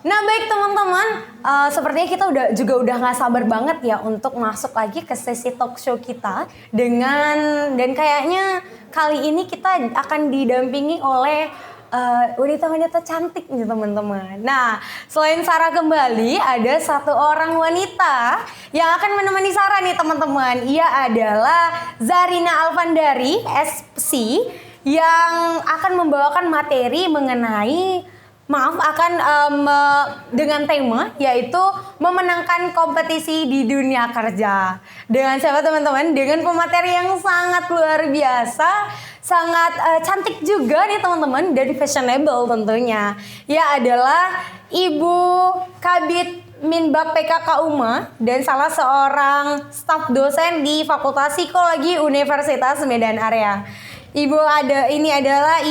Nah baik teman-teman, sepertinya kita udah nggak sabar banget ya untuk masuk lagi ke sesi talk show kita dan kayaknya kali ini kita akan didampingi oleh wanita-wanita cantik nih teman-teman. Nah selain Sarah kembali ada satu orang wanita yang akan menemani Sarah nih teman-teman. Ia adalah Zarina Alfandari SC yang akan membawakan materi mengenai dengan tema yaitu memenangkan kompetisi di dunia kerja. Dengan siapa teman-teman? Dengan pemateri yang sangat luar biasa, sangat cantik juga nih teman-teman, dari fashionable tentunya. Ya adalah Ibu Kabit Minbab PKK UMA dan salah seorang staf dosen di Fakultas Psikologi Universitas Medan Area. Ini adalah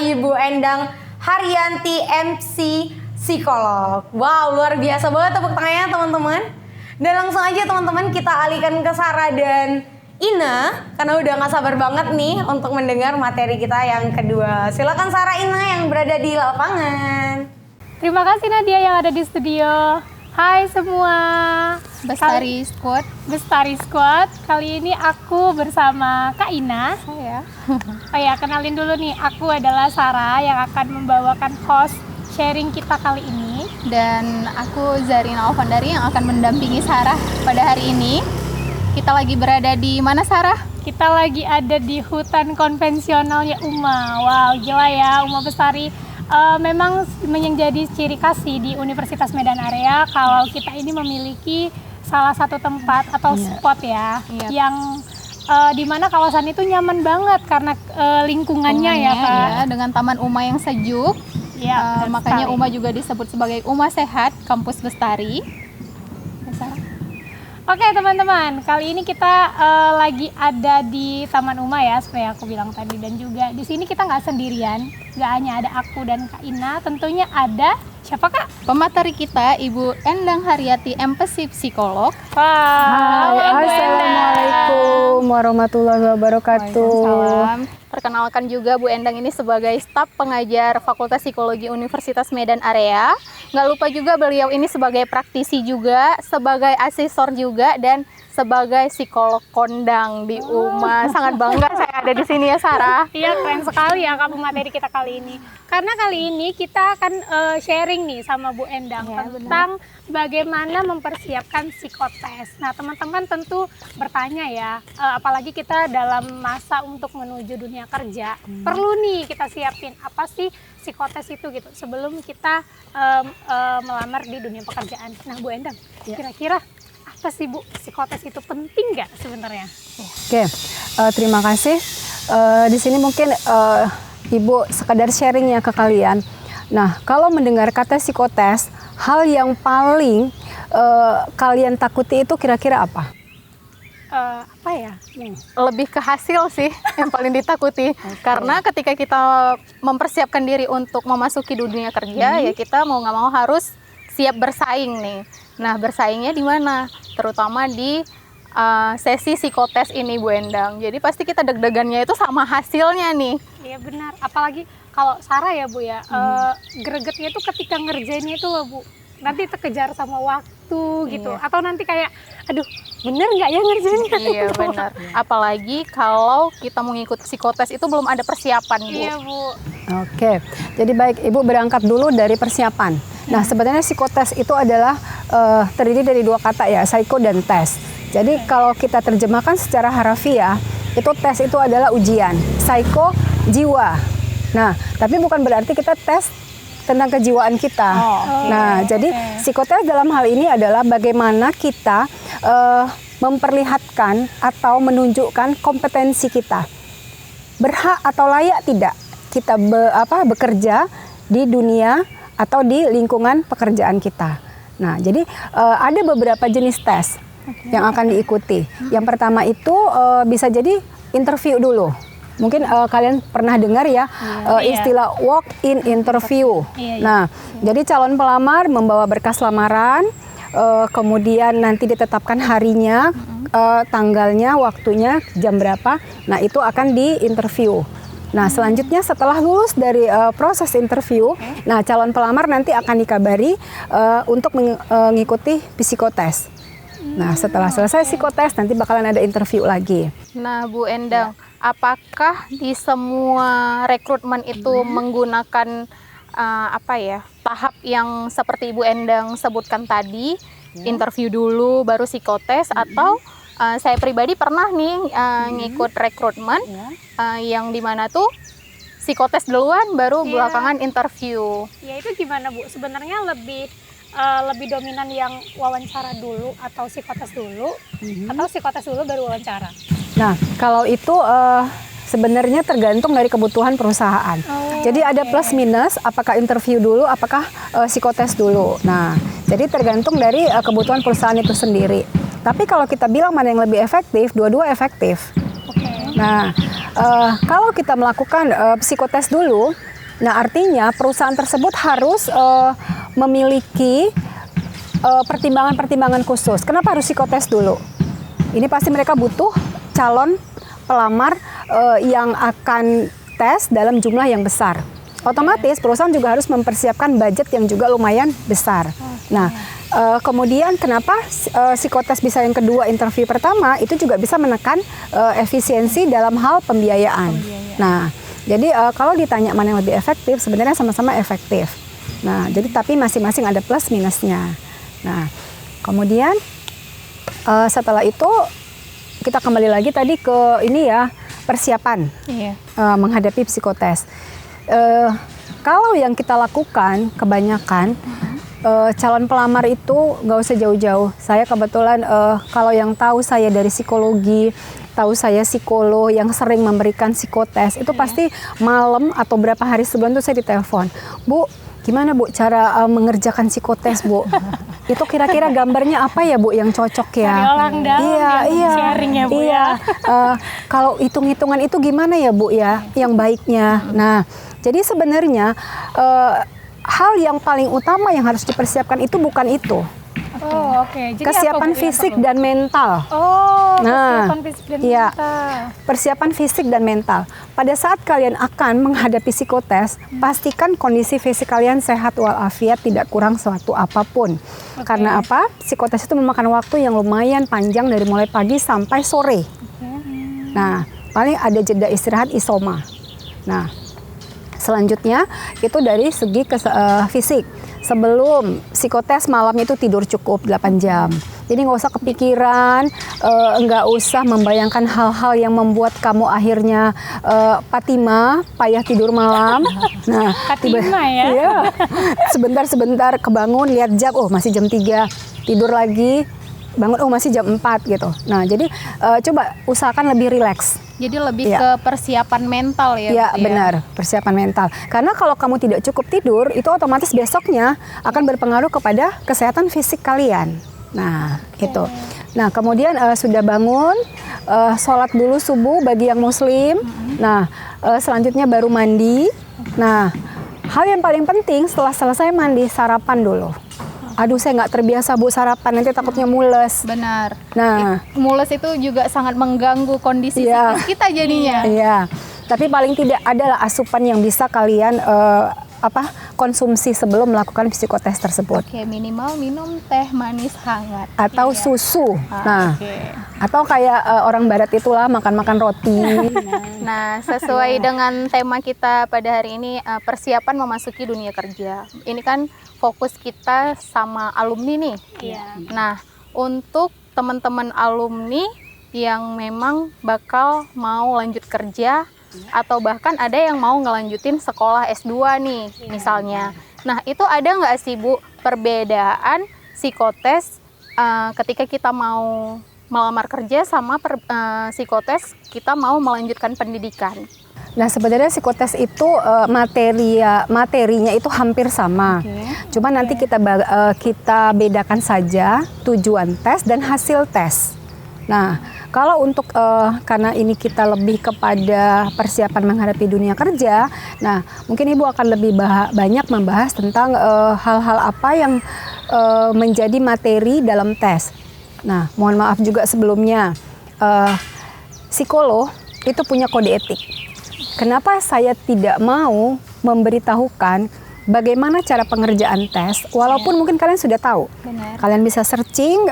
Ibu Endang Haryanti MC Psikolog. Wow, luar biasa banget tepuk tangannya teman-teman. Dan langsung aja teman-teman kita alihkan ke Sarah dan Ina karena udah gak sabar banget nih untuk mendengar materi kita yang kedua. Silakan Sarah, Ina yang berada di lapangan. Terima kasih Nadia yang ada di studio. Hai semua, Bestari Squad. Kali ini aku bersama Kak Ina. Saya. Oh ya, kenalin dulu nih. Aku adalah Sarah yang akan membawakan host sharing kita kali ini. Dan aku Zarina Alfandari yang akan mendampingi Sarah pada hari ini. Kita lagi berada di mana, Sarah? Kita lagi ada di hutan konvensionalnya UMA. Wow, gila ya, UMA Bestari. Memang menjadi ciri khas di Universitas Medan Area kalau kita ini memiliki salah satu tempat atau spot ya, yang dimana kawasan itu nyaman banget karena lingkungannya ya Kak. Ya, dengan Taman UMA yang sejuk. Ya, makanya UMA juga disebut sebagai UMA Sehat Kampus Bestari. Oke teman-teman, kali ini kita lagi ada di Taman UMA ya, seperti aku bilang tadi, dan juga di sini kita nggak sendirian, nggak hanya ada aku dan Kak Ina, tentunya ada siapa Kak? Pemateri kita Ibu Endang Haryanti MC Psikolog. Wow, Assalamualaikum warahmatullahi wabarakatuh. Waalaikumsalam. Perkenalkan juga Bu Endang ini sebagai staf pengajar Fakultas Psikologi Universitas Medan Area. Nggak lupa juga beliau ini sebagai praktisi juga, sebagai asesor juga, dan sebagai psikolog kondang di UMA. Sangat bangga saya ada di sini ya, Sarah. Iya, keren sekali ya Kak materi kita kali ini. Karena kali ini kita akan sharing nih sama Bu Endang tentang bagaimana mempersiapkan psikotes. Nah, teman-teman tentu bertanya ya, apalagi kita dalam masa untuk menuju dunia kerja, perlu nih kita siapin apa sih psikotes itu gitu sebelum kita melamar di dunia pekerjaan. Nah, Bu Endang, kira-kira apa sih Bu, psikotes itu penting nggak sebenarnya? Oke, terima kasih. Di sini mungkin Ibu sekadar sharing ya ke kalian. Nah, kalau mendengar kata psikotes, hal yang paling kalian takuti itu kira-kira apa? Apa ya? Lebih ke hasil sih yang paling ditakuti. Karena ketika kita mempersiapkan diri untuk memasuki dunia kerja, ya kita mau nggak mau harus siap bersaing nih. Nah, bersaingnya di mana? Terutama di sesi psikotes ini Bu Endang. Jadi pasti kita deg-degannya itu sama hasilnya nih. Iya benar. Apalagi kalau Sarah ya Bu ya, gregetnya itu ketika ngerjainnya itu loh Bu. Nanti terkejar sama waktu gitu. Atau nanti kayak, aduh bener nggak ya ngerjainnya? Iya benar. Apalagi kalau kita mengikut psikotes itu belum ada persiapan Bu. Iya Bu. Oke, jadi baik Ibu berangkat dulu dari persiapan. Nah, sebenarnya psikotes itu adalah terdiri dari dua kata ya, psycho dan tes. Jadi kalau kita terjemahkan secara harafiah, itu tes itu adalah ujian. Psycho, jiwa. Nah, tapi bukan berarti kita tes tentang kejiwaan kita. Nah, jadi psikotes dalam hal ini adalah bagaimana kita memperlihatkan atau menunjukkan kompetensi kita. Berhak atau layak tidak kita bekerja di dunia atau di lingkungan pekerjaan kita. Nah, jadi ada beberapa jenis tes yang akan diikuti. Yang pertama itu bisa jadi interview dulu. Mungkin kalian pernah dengar ya istilah walk-in interview. Nah, jadi calon pelamar membawa berkas lamaran, kemudian nanti ditetapkan harinya, tanggalnya, waktunya, jam berapa. Nah, itu akan diinterview. Nah, selanjutnya setelah lulus dari proses interview, nah calon pelamar nanti akan dikabari untuk mengikuti psikotes. Nah, setelah selesai psikotes nanti bakalan ada interview lagi. Nah, Bu Endang, apakah di semua rekrutmen itu menggunakan tahap yang seperti Ibu Endang sebutkan tadi, interview dulu baru psikotes, atau saya pribadi pernah nih ngikut rekrutmen yang dimana tuh psikotes duluan baru belakangan interview. Ya itu gimana Bu? Sebenarnya lebih dominan yang wawancara dulu atau psikotes dulu, atau psikotes dulu baru wawancara? Nah, kalau itu sebenarnya tergantung dari kebutuhan perusahaan. Jadi ada plus minus, apakah interview dulu, apakah psikotes dulu. Nah, jadi tergantung dari kebutuhan perusahaan itu sendiri. Tapi kalau kita bilang mana yang lebih efektif, dua-dua efektif. Nah, kalau kita melakukan psikotes dulu, nah artinya perusahaan tersebut harus memiliki pertimbangan-pertimbangan khusus. Kenapa harus psikotes dulu? Ini pasti mereka butuh calon pelamar yang akan tes dalam jumlah yang besar. Otomatis perusahaan juga harus mempersiapkan budget yang juga lumayan besar. Nah, kemudian kenapa psikotes bisa yang kedua, interview pertama, itu juga bisa menekan efisiensi dalam hal pembiayaan. Nah, jadi kalau ditanya mana yang lebih efektif, sebenarnya sama-sama efektif. Nah, jadi tapi masing-masing ada plus minusnya. Nah, kemudian setelah itu kita kembali lagi tadi ke ini ya, persiapan menghadapi psikotes. Kalau yang kita lakukan kebanyakan calon pelamar itu nggak usah jauh-jauh. Saya kebetulan kalau yang tahu saya dari psikologi, tahu saya psikolog yang sering memberikan psikotes, itu pasti malam atau berapa hari sebelum itu saya ditelepon, Bu, gimana Bu cara mengerjakan psikotes Bu? Itu kira-kira gambarnya apa ya Bu yang cocok ya? Dari orang dalam yang sharing ya Bu ya. Kalau hitung-hitungan itu gimana ya Bu ya yang baiknya? Nah, jadi sebenarnya hal yang paling utama yang harus dipersiapkan itu bukan itu. Oh, oke. Jadi kesiapan fisik dan mental. Kesiapan fisik dan mental. Persiapan fisik dan mental. Pada saat kalian akan menghadapi psikotes, pastikan kondisi fisik kalian sehat walafiat, tidak kurang suatu apapun. Karena apa? Psikotes itu memakan waktu yang lumayan panjang dari mulai pagi sampai sore. Nah, paling ada jeda istirahat isoma. Nah, selanjutnya itu dari segi fisik. Sebelum psikotes malamnya itu tidur cukup 8 jam. Jadi nggak usah kepikiran, nggak usah membayangkan hal-hal yang membuat kamu akhirnya payah tidur malam. Nah, Fatima ya? Iya, sebentar-sebentar kebangun, lihat jam, oh masih jam 3, tidur lagi, bangun, oh masih jam 4 gitu. Nah, jadi coba usahakan lebih rileks. Jadi lebih ke persiapan mental ya? Iya, benar, persiapan mental. Karena kalau kamu tidak cukup tidur, itu otomatis besoknya akan berpengaruh kepada kesehatan fisik kalian. Nah, itu. Nah, kemudian sudah bangun, sholat dulu subuh bagi yang muslim. Nah, selanjutnya baru mandi. Nah, hal yang paling penting setelah selesai mandi, sarapan dulu. Aduh, saya nggak terbiasa Bu sarapan, nanti takutnya mules. Benar. Nah, mules itu juga sangat mengganggu kondisi psikis kita jadinya. Iya. Tapi paling tidak adalah asupan yang bisa kalian konsumsi sebelum melakukan psikotes tersebut. Oke, minimal minum teh manis hangat atau susu. Nah, atau kayak orang barat itulah makan-makan roti. Nah, sesuai dengan tema kita pada hari ini, persiapan memasuki dunia kerja. Ini kan fokus kita sama alumni nih. Nah, untuk teman-teman alumni yang memang bakal mau lanjut kerja atau bahkan ada yang mau ngelanjutin sekolah S2 nih misalnya. Nah, itu ada nggak sih Bu perbedaan psikotes ketika kita mau melamar kerja sama psikotes kita mau melanjutkan pendidikan? Nah, sebenarnya psikotes itu materinya itu hampir sama. Cuma nanti kita bedakan saja tujuan tes dan hasil tes. Nah, kalau untuk karena ini kita lebih kepada persiapan menghadapi dunia kerja, nah mungkin Ibu akan lebih banyak membahas tentang hal-hal apa yang menjadi materi dalam tes. Nah, mohon maaf juga sebelumnya, psikolog itu punya kode etik. kenapa saya tidak mau memberitahukan bagaimana cara pengerjaan tes, walaupun mungkin kalian sudah tahu. Benar. Kalian bisa searching,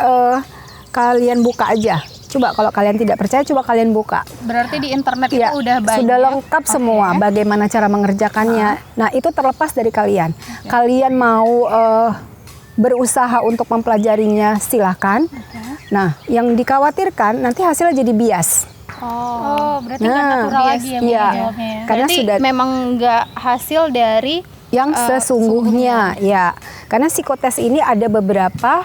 kalian buka aja. Coba kalau kalian tidak percaya, coba kalian buka. Berarti di internet Ya, itu udah banyak. sudah lengkap semua bagaimana cara mengerjakannya. Nah, itu terlepas dari kalian. Kalian mau berusaha untuk mempelajarinya, silahkan. Nah, yang dikhawatirkan nanti hasilnya jadi bias. Oh, berarti nggak natural lagi ya Bu, iya. jawabnya ya. Karena Berarti sudah memang nggak hasil dari yang sesungguhnya, ya. Karena psikotes ini ada beberapa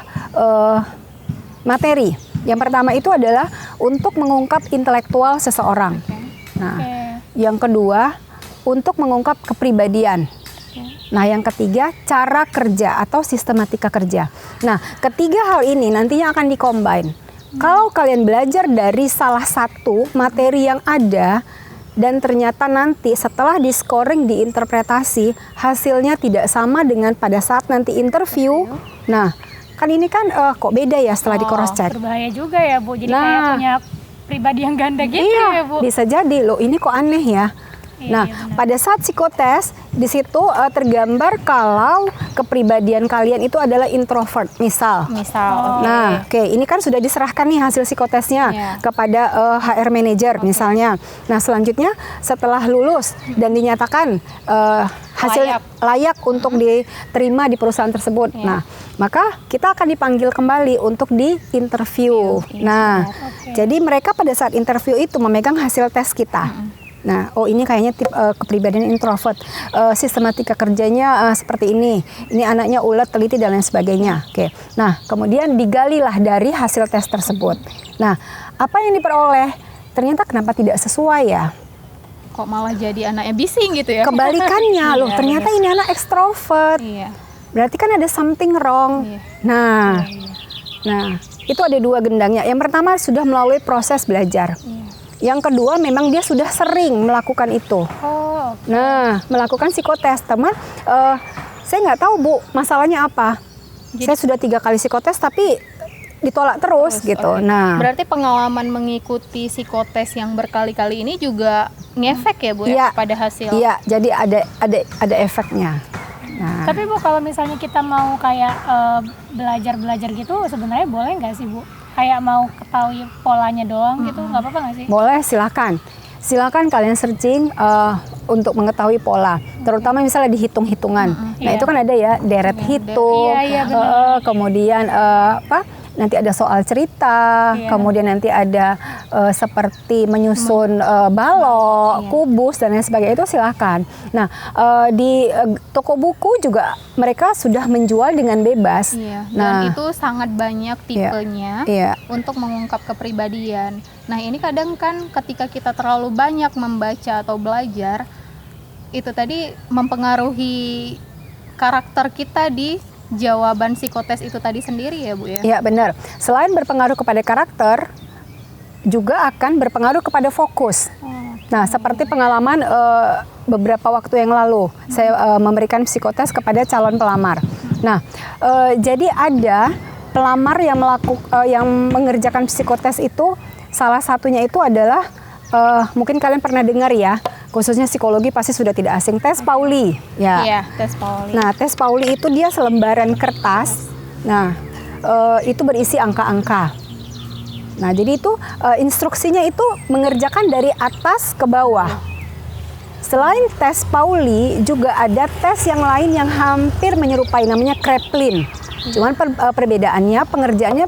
materi. Yang pertama itu adalah untuk mengungkap intelektual seseorang. Nah, yang kedua untuk mengungkap kepribadian. Nah, yang ketiga cara kerja atau sistematika kerja. Nah, ketiga hal ini nantinya akan dikombin. Kalau kalian belajar dari salah satu materi yang ada dan ternyata nanti setelah di scoring diinterpretasi hasilnya tidak sama dengan pada saat nanti interview. Nah, kan ini kan kok beda ya setelah di cross check. Berbahaya juga ya Bu, jadi kayak Nah. punya pribadi yang ganda gitu Iya, ya Bu. bisa jadi loh ini kok aneh ya. Nah, iya, benar. pada saat psikotes di situ tergambar kalau kepribadian kalian itu adalah introvert, misal. Nah, oke, ini kan sudah diserahkan nih hasil psikotesnya Iya. kepada HR manager misalnya. Nah, selanjutnya setelah lulus dan dinyatakan hasil layak untuk diterima di perusahaan tersebut. Nah, maka kita akan dipanggil kembali untuk di interview. Nah, jadi mereka pada saat interview itu memegang hasil tes kita. Nah, oh ini kayaknya tip kepribadian introvert, sistematika kerjanya seperti ini anaknya ulet, teliti dan lain sebagainya. Oke, nah kemudian digalilah dari hasil tes tersebut. Nah, apa yang diperoleh ternyata kenapa tidak sesuai ya? Kok malah jadi anaknya bising gitu ya? Kebalikannya loh, ternyata ini anak ekstrovert. Iya. Berarti kan ada something wrong. Iya. Nah, itu ada dua gendangnya. Yang pertama sudah melalui proses belajar. Yang kedua memang dia sudah sering melakukan itu. Nah, melakukan psikotes, teman. Saya nggak tahu Bu, masalahnya apa. Saya sudah 3 kali psikotes tapi ditolak terus gitu. Nah, Berarti pengalaman mengikuti psikotes yang berkali-kali ini juga ngefek ya Bu Iya. ya pada hasil. iya, jadi ada efeknya. Nah, Tapi Bu, kalau misalnya kita mau kayak belajar gitu, sebenarnya boleh nggak sih Bu? Kayak mau ketahui polanya doang gitu, nggak apa-apa nggak sih? boleh, silakan. Silakan kalian searching untuk mengetahui pola, terutama misalnya di hitung-hitungan. Nah, itu kan ada ya deret hitung, Iya, kemudian nanti ada soal cerita, kemudian nanti ada seperti menyusun balok, kubus dan lain sebagainya, itu silakan. Nah, di toko buku juga mereka sudah menjual dengan bebas. Iya, dan Nah, itu sangat banyak tipenya iya. untuk mengungkap kepribadian. Nah, ini kadang kan ketika kita terlalu banyak membaca atau belajar, itu tadi mempengaruhi karakter kita di jawaban psikotes itu tadi sendiri ya Bu ya? Ya benar. Selain berpengaruh kepada karakter, juga akan berpengaruh kepada fokus. Nah, seperti pengalaman beberapa waktu yang lalu, saya memberikan psikotes kepada calon pelamar. Nah, jadi ada pelamar yang mengerjakan psikotes itu, salah satunya itu adalah mungkin kalian pernah dengar ya, khususnya psikologi pasti sudah tidak asing, tes Pauli. Ya. Iya, tes Pauli. Nah, tes Pauli itu dia selembaran kertas. Nah, itu berisi angka-angka. Nah, jadi itu instruksinya itu mengerjakan dari atas ke bawah. Selain tes Pauli, juga ada tes yang lain yang hampir menyerupai, namanya Kraepelin. Cuman perbedaannya pengerjaannya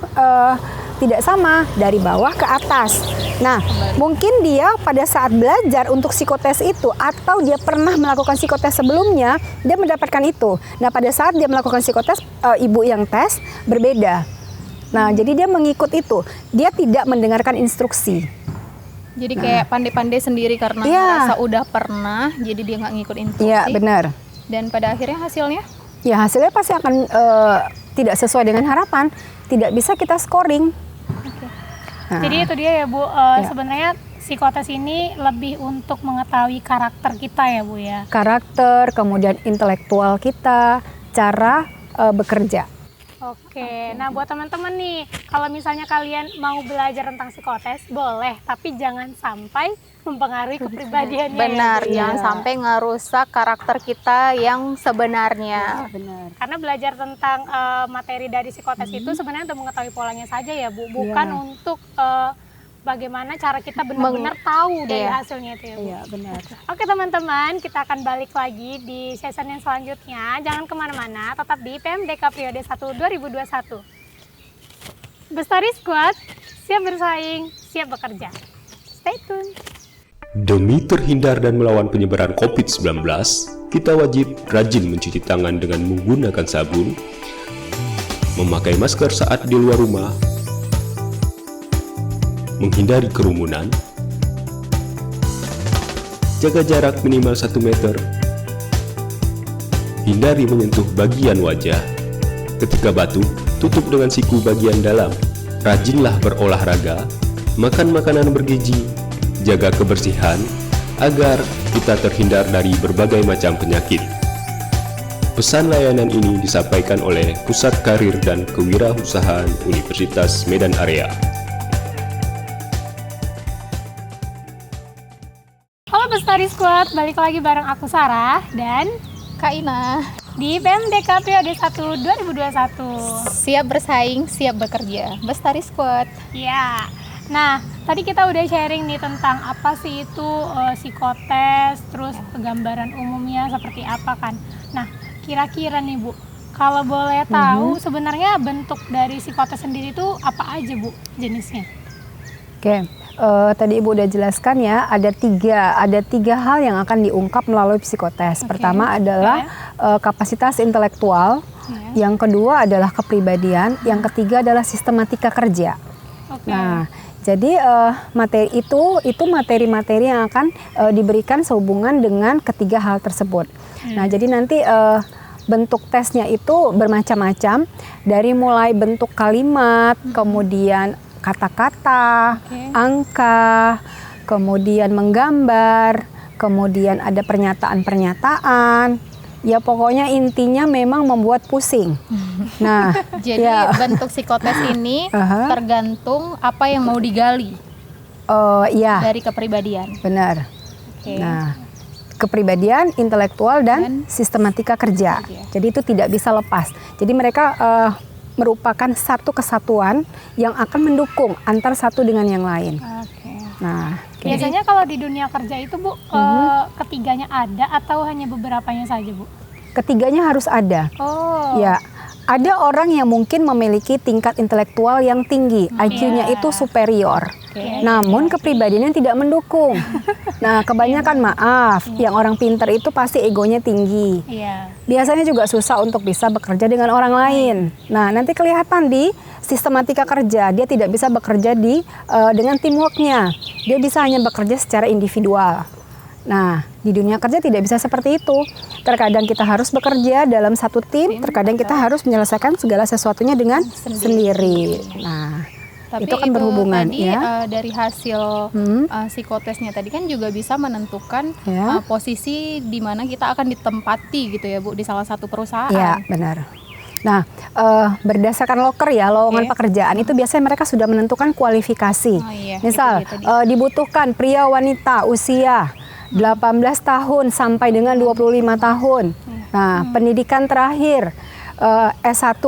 tidak sama dari bawah ke atas. Nah, mungkin dia pada saat belajar untuk psikotes itu atau dia pernah melakukan psikotes sebelumnya, dia mendapatkan itu. Nah, pada saat dia melakukan psikotes, ibu yang tes berbeda. Nah, jadi dia mengikut itu. Dia tidak mendengarkan instruksi. Jadi kayak pandai-pandai sendiri karena Iya. merasa udah pernah, jadi dia nggak ngikut instruksi. Iya, benar. Dan pada akhirnya hasilnya? Ya, hasilnya pasti akan tidak sesuai dengan harapan. Tidak bisa kita scoring. Nah, Jadi itu dia ya Bu, sebenarnya psikotes ini lebih untuk mengetahui karakter kita ya Bu ya. karakter, kemudian intelektual kita, cara bekerja. Oke, nah buat teman-teman nih, kalau misalnya kalian mau belajar tentang psikotes, boleh, tapi jangan sampai mempengaruhi kepribadiannya. Benar, ya, Bu. jangan sampai ngerusak karakter kita yang sebenarnya. Benar. Karena belajar tentang materi dari psikotes itu sebenarnya untuk mengetahui polanya saja ya, Bu, bukan untuk bagaimana cara kita benar-benar tahu dari hasilnya itu ya, Bu. Iya, benar. Oke teman-teman, kita akan balik lagi di season yang selanjutnya. Jangan kemana-mana, tetap di PMDK Periode 1 2021. Bestari Squad, siap bersaing, siap bekerja. Stay tune. Demi terhindar dan melawan penyebaran COVID-19, kita wajib rajin mencuci tangan dengan menggunakan sabun, memakai masker saat di luar rumah, menghindari kerumunan, jaga jarak minimal 1 meter, hindari menyentuh bagian wajah, ketika batuk, tutup dengan siku bagian dalam, rajinlah berolahraga, makan makanan bergizi, jaga kebersihan, agar kita terhindar dari berbagai macam penyakit. Pesan layanan ini disampaikan oleh Pusat Karir dan Kewirausahaan Universitas Medan Area. Halo Bestari Squad, balik lagi bareng aku Sarah dan Kak Ina, di PMDK Periode 1 2021. siap bersaing, siap bekerja. Bestari Squad. Ya, nah tadi kita udah sharing nih tentang apa sih itu psikotes, terus gambaran umumnya seperti apa kan. Nah, kira-kira nih Bu, kalau boleh tahu sebenarnya bentuk dari psikotes sendiri itu apa aja Bu jenisnya? Oke, tadi Ibu udah jelaskan ya, ada tiga hal yang akan diungkap melalui psikotes. Pertama adalah kapasitas intelektual, yang kedua adalah kepribadian, yang ketiga adalah sistematika kerja. Nah, jadi materi itu materi-materi yang akan diberikan sehubungan dengan ketiga hal tersebut. Nah, jadi nanti bentuk tesnya itu bermacam-macam, dari mulai bentuk kalimat, kemudian kata-kata, angka, kemudian menggambar, kemudian ada pernyataan-pernyataan. Ya pokoknya intinya memang membuat pusing. Nah, Jadi bentuk psikotes ini tergantung apa yang mau digali ya dari kepribadian. benar. Oke. Nah, kepribadian, intelektual, dan sistematika kerja. Jadi itu tidak bisa lepas. Jadi mereka merupakan satu kesatuan yang akan mendukung antar satu dengan yang lain. Oke. Nah, Biasanya kalau di dunia kerja itu Bu, ketiganya ada atau hanya beberapanya saja Bu? ketiganya harus ada. Oh. Ya, ada orang yang mungkin memiliki tingkat intelektual yang tinggi, IQ-nya itu superior. Namun kepribadiannya tidak mendukung. Nah, kebanyakan yang orang pintar itu pasti egonya tinggi. Iya. Biasanya juga susah untuk bisa bekerja dengan orang lain. Nah, nanti kelihatan di sistematika kerja, dia tidak bisa bekerja dengan teamwork-nya. Dia bisa hanya bekerja secara individual. Nah, di dunia kerja tidak bisa seperti itu. Terkadang kita harus bekerja dalam satu tim, terkadang kita harus menyelesaikan segala sesuatunya dengan sendiri. Nah, Tapi itu kan berhubungan tadi, ya. dari hasil psikotesnya tadi kan juga bisa menentukan Ya. posisi di mana kita akan ditempati gitu ya Bu, di salah satu perusahaan. Ya, benar. Nah, berdasarkan loker ya, lowongan pekerjaan itu biasanya mereka sudah menentukan kualifikasi. Oh, iya, Misal, itu dia tadi. dibutuhkan pria wanita usia 18 tahun sampai dengan 25 tahun. Nah, pendidikan terakhir S1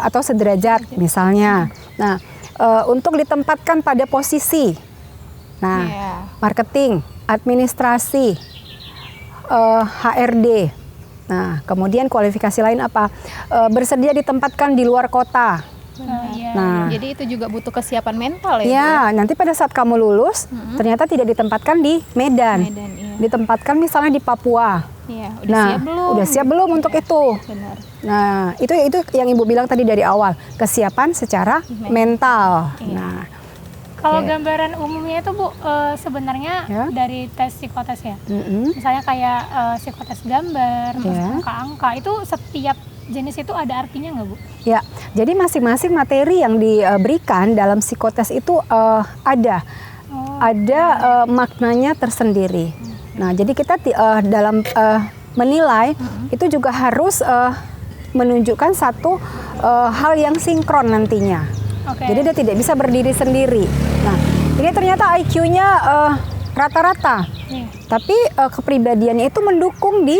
atau sederajat misalnya. Nah, untuk ditempatkan pada posisi, nah, marketing, administrasi, HRD. Nah, kemudian kualifikasi lain apa? Bersedia ditempatkan di luar kota. Nah, Jadi itu juga butuh kesiapan mental ya Bu, ya, nanti pada saat kamu lulus, ternyata tidak ditempatkan di Medan. iya. Ditempatkan misalnya di Papua. Iya, udah Nah, siap belum? udah siap belum untuk itu? Benar. Nah, itu yang Ibu bilang tadi dari awal, kesiapan secara mental. Nah, Kalau gambaran umumnya itu Bu, sebenarnya dari tes psikotes ya. Misalnya kayak psikotes gambar, terus angka-angka, itu setiap jenis itu ada artinya nggak Bu? ya, jadi masing-masing materi yang diberikan dalam psikotes itu ada maknanya tersendiri. Nah, jadi kita dalam menilai itu juga harus menunjukkan satu hal yang sinkron nantinya. Oke. Jadi dia tidak bisa berdiri sendiri. Nah, ini ternyata IQ-nya rata-rata. Iya. Tapi kepribadiannya itu mendukung di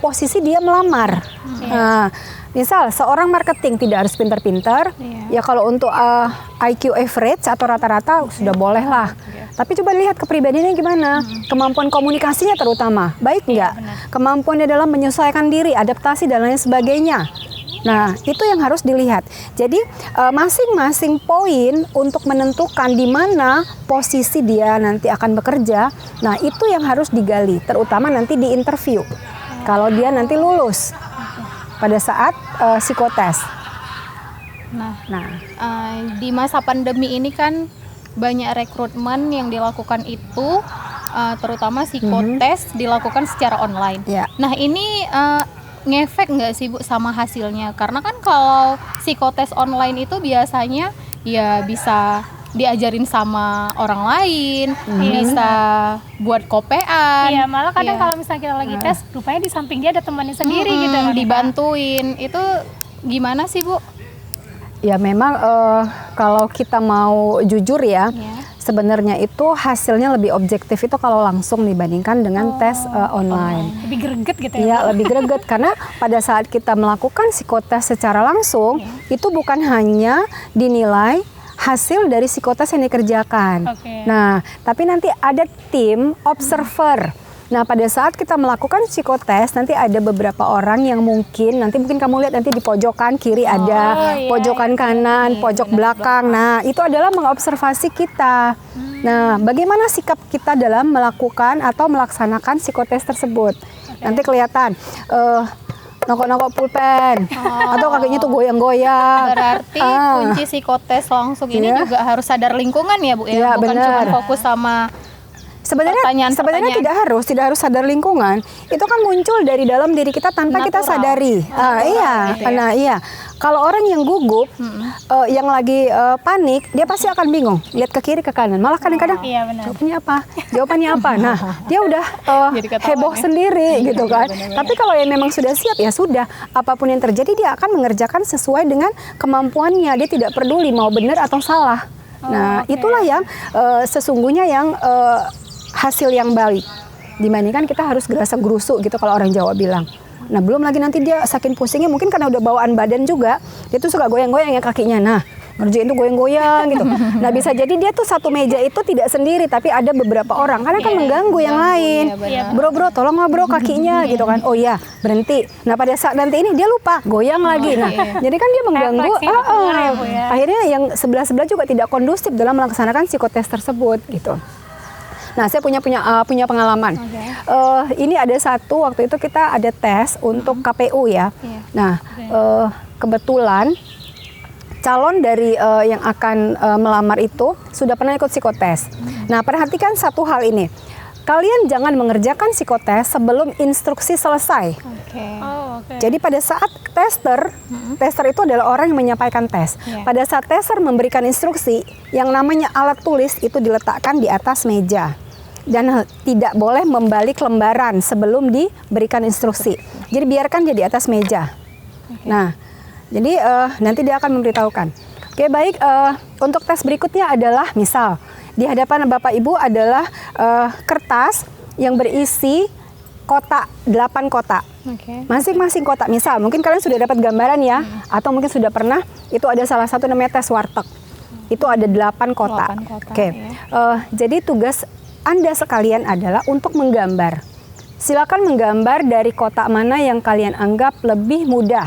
posisi dia melamar. Nah, misal seorang marketing tidak harus pintar-pintar, ya kalau untuk IQ average atau rata-rata sudah boleh lah. Tapi coba lihat kepribadiannya gimana, kemampuan komunikasinya terutama, baik nggak? Kemampuannya dalam menyesuaikan diri, adaptasi dan lain sebagainya. Nah, itu yang harus dilihat. Jadi masing-masing poin untuk menentukan di mana posisi dia nanti akan bekerja, nah itu yang harus digali, terutama nanti di interview. Kalau dia nanti lulus pada saat psikotes. Nah, Di masa pandemi ini kan banyak rekrutmen yang dilakukan itu, terutama psikotes dilakukan secara online. Ya. Nah ini ngefek nggak sih Bu sama hasilnya? Karena kan kalau psikotes online itu biasanya ya bisa diajarin sama orang lain, bisa buat kopean. Iya, malah kadang Iya. kalau misalnya kita lagi tes, rupanya di samping dia ada temannya sendiri gitu kan. Dibantuin. Itu gimana sih Bu? ya memang kalau kita mau jujur ya, sebenarnya itu hasilnya lebih objektif itu kalau langsung dibandingkan dengan tes online. Lebih greget gitu ya. Iya, lebih greget karena pada saat kita melakukan psikotes secara langsung, itu bukan hanya dinilai hasil dari psikotes yang dikerjakan. Oke. Nah, tapi nanti ada tim observer. Nah, pada saat kita melakukan psikotes, nanti ada beberapa orang yang mungkin kamu lihat nanti di pojokan kiri ada, iya, pojokan kanan, pojok belakang. Nah, itu adalah mengobservasi kita. Nah, bagaimana sikap kita dalam melakukan atau melaksanakan psikotes tersebut? Nanti kelihatan nongkrong-nongkrong pulpen atau kakinya tuh goyang-goyang. Berarti kunci psikotes langsung ini Iya. juga harus sadar lingkungan ya Bu ya, Iya, bukan benar. cuma fokus sama Sebenarnya pertanyaan-pertanyaan. tidak harus sadar lingkungan. Itu kan muncul dari dalam diri kita tanpa kita Natural. sadari. Iya, gitu ya. nah iya. Kalau orang yang gugup, yang lagi panik, dia pasti akan bingung. Lihat ke kiri ke kanan. Malah kadang-kadang Iya, benar. jawabannya apa? Nah, dia udah Jadi ketahuan heboh ya. sendiri gitu kan. Tapi kalau yang memang sudah siap ya sudah. Apapun yang terjadi dia akan mengerjakan sesuai dengan kemampuannya. Dia tidak peduli mau benar atau salah. Nah, itulah yang sesungguhnya yang hasil yang baik dibandingkan kita harus gerasa gerusuk gitu kalau orang Jawa bilang. Nah, belum lagi nanti dia saking pusingnya mungkin karena udah bawaan badan juga, dia tuh suka goyang-goyang ya kakinya. Nah, ngerjain tuh goyang-goyang gitu. Nah, bisa jadi dia tuh satu meja itu tidak sendiri tapi ada beberapa orang karena kan mengganggu yang lain. Bro, tolong bro kakinya gitu kan. Oh iya, berhenti. Nah, pada saat nanti ini dia lupa goyang lagi. Nah, jadi kan dia mengganggu. Refleksi itu keluar ya, Bu, ya. Akhirnya yang sebelah-sebelah juga tidak kondusif dalam melaksanakan psikotes tersebut gitu. Nah, saya punya pengalaman. Ini ada satu waktu itu kita ada tes untuk KPU ya. Nah, kebetulan calon dari yang akan melamar itu sudah pernah ikut psikotes. Nah, perhatikan satu hal ini. Kalian jangan mengerjakan psikotes sebelum instruksi selesai. Oh, oke. Jadi pada saat tester itu adalah orang yang menyampaikan tes. Pada saat tester memberikan instruksi, yang namanya alat tulis itu diletakkan di atas meja. Dan tidak boleh membalik lembaran sebelum diberikan instruksi. Jadi biarkan dia di atas meja. Nah, jadi nanti dia akan memberitahukan. Oke, baik. Untuk tes berikutnya adalah misal di hadapan Bapak Ibu adalah kertas yang berisi kotak, 8 kotak. Masing-masing kotak. Misal mungkin kalian sudah dapat gambaran ya, atau mungkin sudah pernah. Itu ada salah satu namanya tes warteg. Itu ada 8 kotak. Oke. Jadi tugas Anda sekalian adalah untuk menggambar. Silakan menggambar dari kotak mana yang kalian anggap lebih mudah.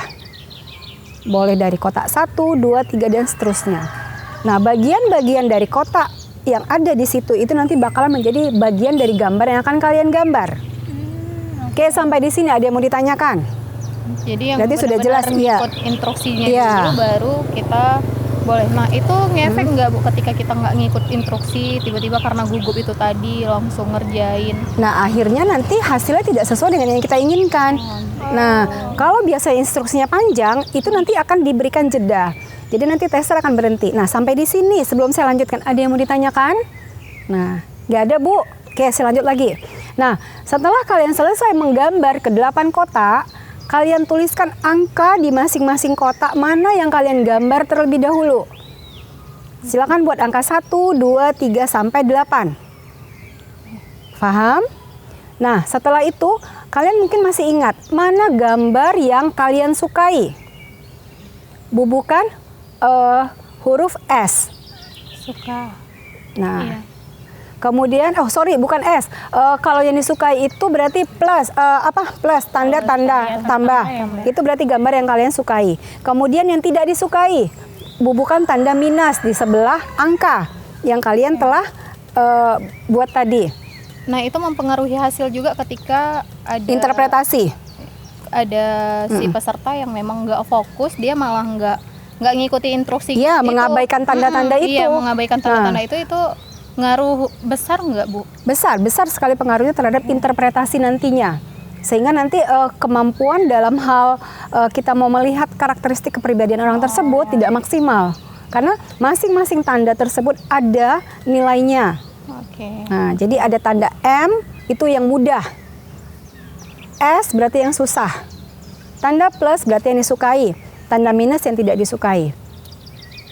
Boleh dari kotak 1, 2, 3 dan seterusnya. Nah, bagian-bagian dari kotak yang ada di situ itu nanti bakalan menjadi bagian dari gambar yang akan kalian gambar. Oke, sampai di sini ada yang mau ditanyakan? Jadi yang Berarti sudah jelas, iya. ikut instruksinya Iya. dulu baru kita boleh. Nah itu ngefek nggak Bu ketika kita nggak ngikut instruksi, tiba-tiba karena gugup itu tadi langsung ngerjain? Nah, akhirnya nanti hasilnya tidak sesuai dengan yang kita inginkan. Nah, kalau biasa instruksinya panjang, itu nanti akan diberikan jeda. Jadi nanti tester akan berhenti. Nah, sampai di sini sebelum saya lanjutkan, ada yang mau ditanyakan? Nah, nggak ada Bu. Oke, saya lanjut lagi. Nah, setelah kalian selesai menggambar ke 8 kotak, kalian tuliskan angka di masing-masing kotak mana yang kalian gambar terlebih dahulu. Silakan buat angka 1, 2, 3 sampai 8. Paham? Nah, setelah itu kalian mungkin masih ingat mana gambar yang kalian sukai. Bubukan huruf S. Suka. Nah, Iya. kemudian bukan S. Kalau yang disukai itu berarti plus plus tanda-tanda tambah. Itu berarti gambar yang kalian sukai. Kemudian yang tidak disukai, bubukan tanda minus di sebelah angka yang kalian telah buat tadi. Nah, itu mempengaruhi hasil juga ketika ada Interpretasi. si peserta yang memang nggak fokus, dia malah nggak ngikuti instruksi. Iya, itu. mengabaikan tanda-tanda itu. Iya, mengabaikan tanda-tanda itu ngaruh besar nggak, Bu? Besar sekali pengaruhnya terhadap interpretasi nantinya. Sehingga nanti kemampuan dalam hal kita mau melihat karakteristik kepribadian orang tersebut tidak maksimal. Karena masing-masing tanda tersebut ada nilainya. Oke. Nah, jadi ada tanda M itu yang mudah. S berarti yang susah. Tanda plus berarti yang disukai. Tanda minus yang tidak disukai.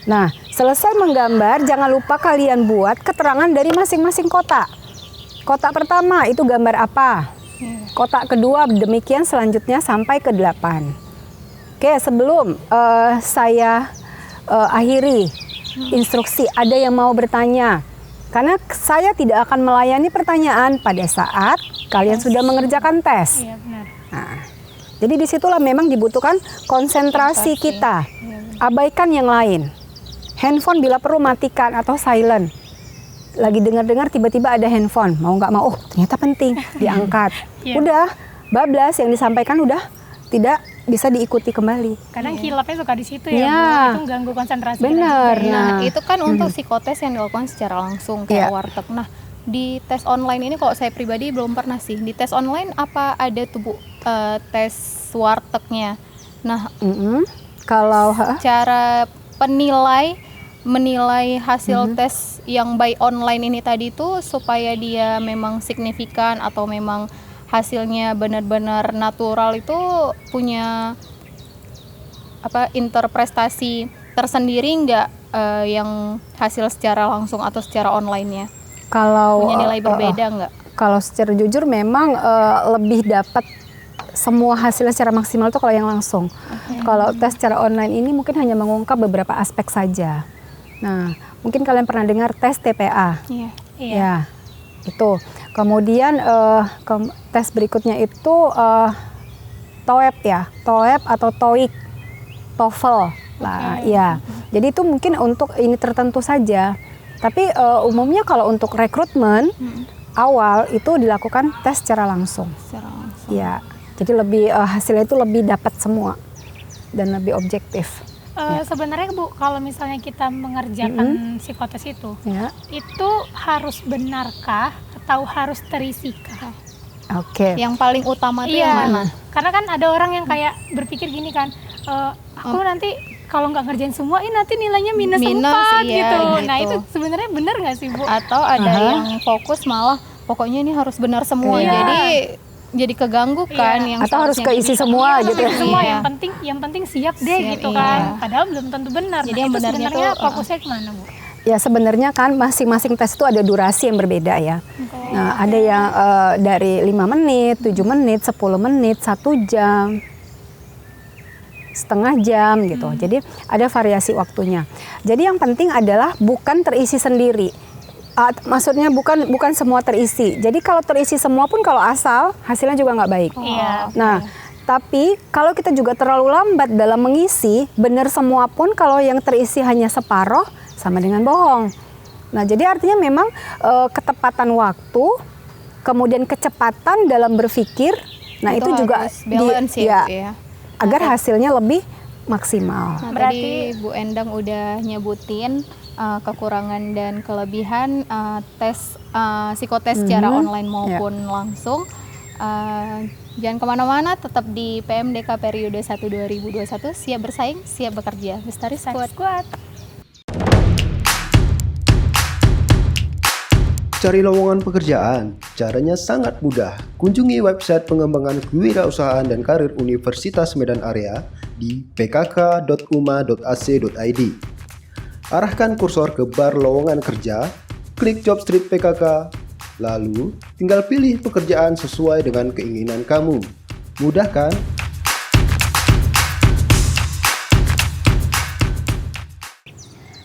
Nah, selesai menggambar, jangan lupa kalian buat keterangan dari masing-masing kotak. Kotak pertama itu gambar apa? Kotak kedua demikian selanjutnya sampai ke 8. Oke, sebelum saya akhiri instruksi, ada yang mau bertanya? Karena saya tidak akan melayani pertanyaan pada saat kalian sudah mengerjakan tes. Iya, benar. Nah, jadi disitulah memang dibutuhkan konsentrasi kita. Abaikan yang lain. Handphone bila perlu matikan atau silent. Lagi dengar-dengar tiba-tiba ada handphone, mau nggak mau, ternyata penting, diangkat. Iya. Udah, bablas yang disampaikan udah tidak bisa diikuti kembali. Kadang kilapnya suka di situ Iya. ya, Bu. Itu ganggu konsentrasi kita Benar. juga ya. Nah, Nah. itu kan untuk psikotes yang dilakukan secara langsung kayak Iya. warteg. Nah, di tes online ini kalau saya pribadi belum pernah sih. Di tes online apa ada tuh, Bu, tes wartegnya? Nah, Kalau cara menilai hasil tes yang by online ini tadi itu supaya dia memang signifikan atau memang hasilnya benar-benar natural itu punya interpretasi tersendiri nggak yang hasil secara langsung atau secara online-nya? kalau Punya nilai berbeda nggak? Kalau secara jujur memang lebih dapat semua hasilnya secara maksimal tuh kalau yang langsung. Kalau tes secara online ini mungkin hanya mengungkap beberapa aspek saja. Nah, mungkin kalian pernah dengar tes TPA. Iya. Iya. Ya, itu. Kemudian tes berikutnya itu TOEP ya, TOEP atau TOEIC, TOEFL lah, ya. Jadi itu mungkin untuk ini tertentu saja. Tapi umumnya kalau untuk rekrutmen awal itu dilakukan tes secara langsung. Secara langsung. Ya, jadi lebih hasilnya itu lebih dapat semua dan lebih objektif. Sebenarnya, Bu, kalau misalnya kita mengerjakan psikotes itu Ya, harus benarkah atau harus terisikah? oke. Yang paling utama itu Iya, yang mana? karena kan ada orang yang kayak berpikir gini kan, aku nanti kalau nggak ngerjain semua, ini nanti nilainya minus 4 iya, gitu. Nah, gitu. itu sebenarnya benar nggak sih, Bu? Atau ada yang fokus malah pokoknya ini harus benar semua. Iya. Jadi keganggu kan yang Atau harus seharusnya keisi bisa- semua Iya, gitu ya. semua Iya. yang penting siap deh Siap, gitu iya. kan. Padahal belum tentu benar. Jadi Nah, yang itu benarnya sebenarnya tuh, fokusnya kemana, Bu? Ya sebenarnya kan masing-masing tes itu ada durasi yang berbeda ya. Nah, ada yang dari 5 menit, 7 menit, 10 menit, 1 jam, setengah jam gitu. Jadi ada variasi waktunya. Jadi yang penting adalah bukan terisi sendiri. Maksudnya bukan semua terisi. Jadi kalau terisi semua pun kalau asal hasilnya juga nggak baik. Iya. Nah, tapi kalau kita juga terlalu lambat dalam mengisi, benar semua pun kalau yang terisi hanya separoh sama dengan bohong. Nah, jadi artinya memang ketepatan waktu, kemudian kecepatan dalam berpikir, nah itu juga harus balance ya, Bu, ya. agar hasilnya lebih maksimal. Nah, Berarti- tadi Bu Endang udah nyebutin kekurangan dan kelebihan tes psikotes secara online maupun langsung. Jangan kemana-mana, tetap di PMDK periode 1 2021, siap bersaing, siap bekerja. Bestari Squad. Squad. Cari lowongan pekerjaan, caranya sangat mudah. Kunjungi website pengembangan kewirausahaan dan karir Universitas Medan Area di pkk.uma.ac.id. Arahkan kursor ke bar lowongan kerja, klik Job Street PKK, lalu tinggal pilih pekerjaan sesuai dengan keinginan kamu. Mudah kan?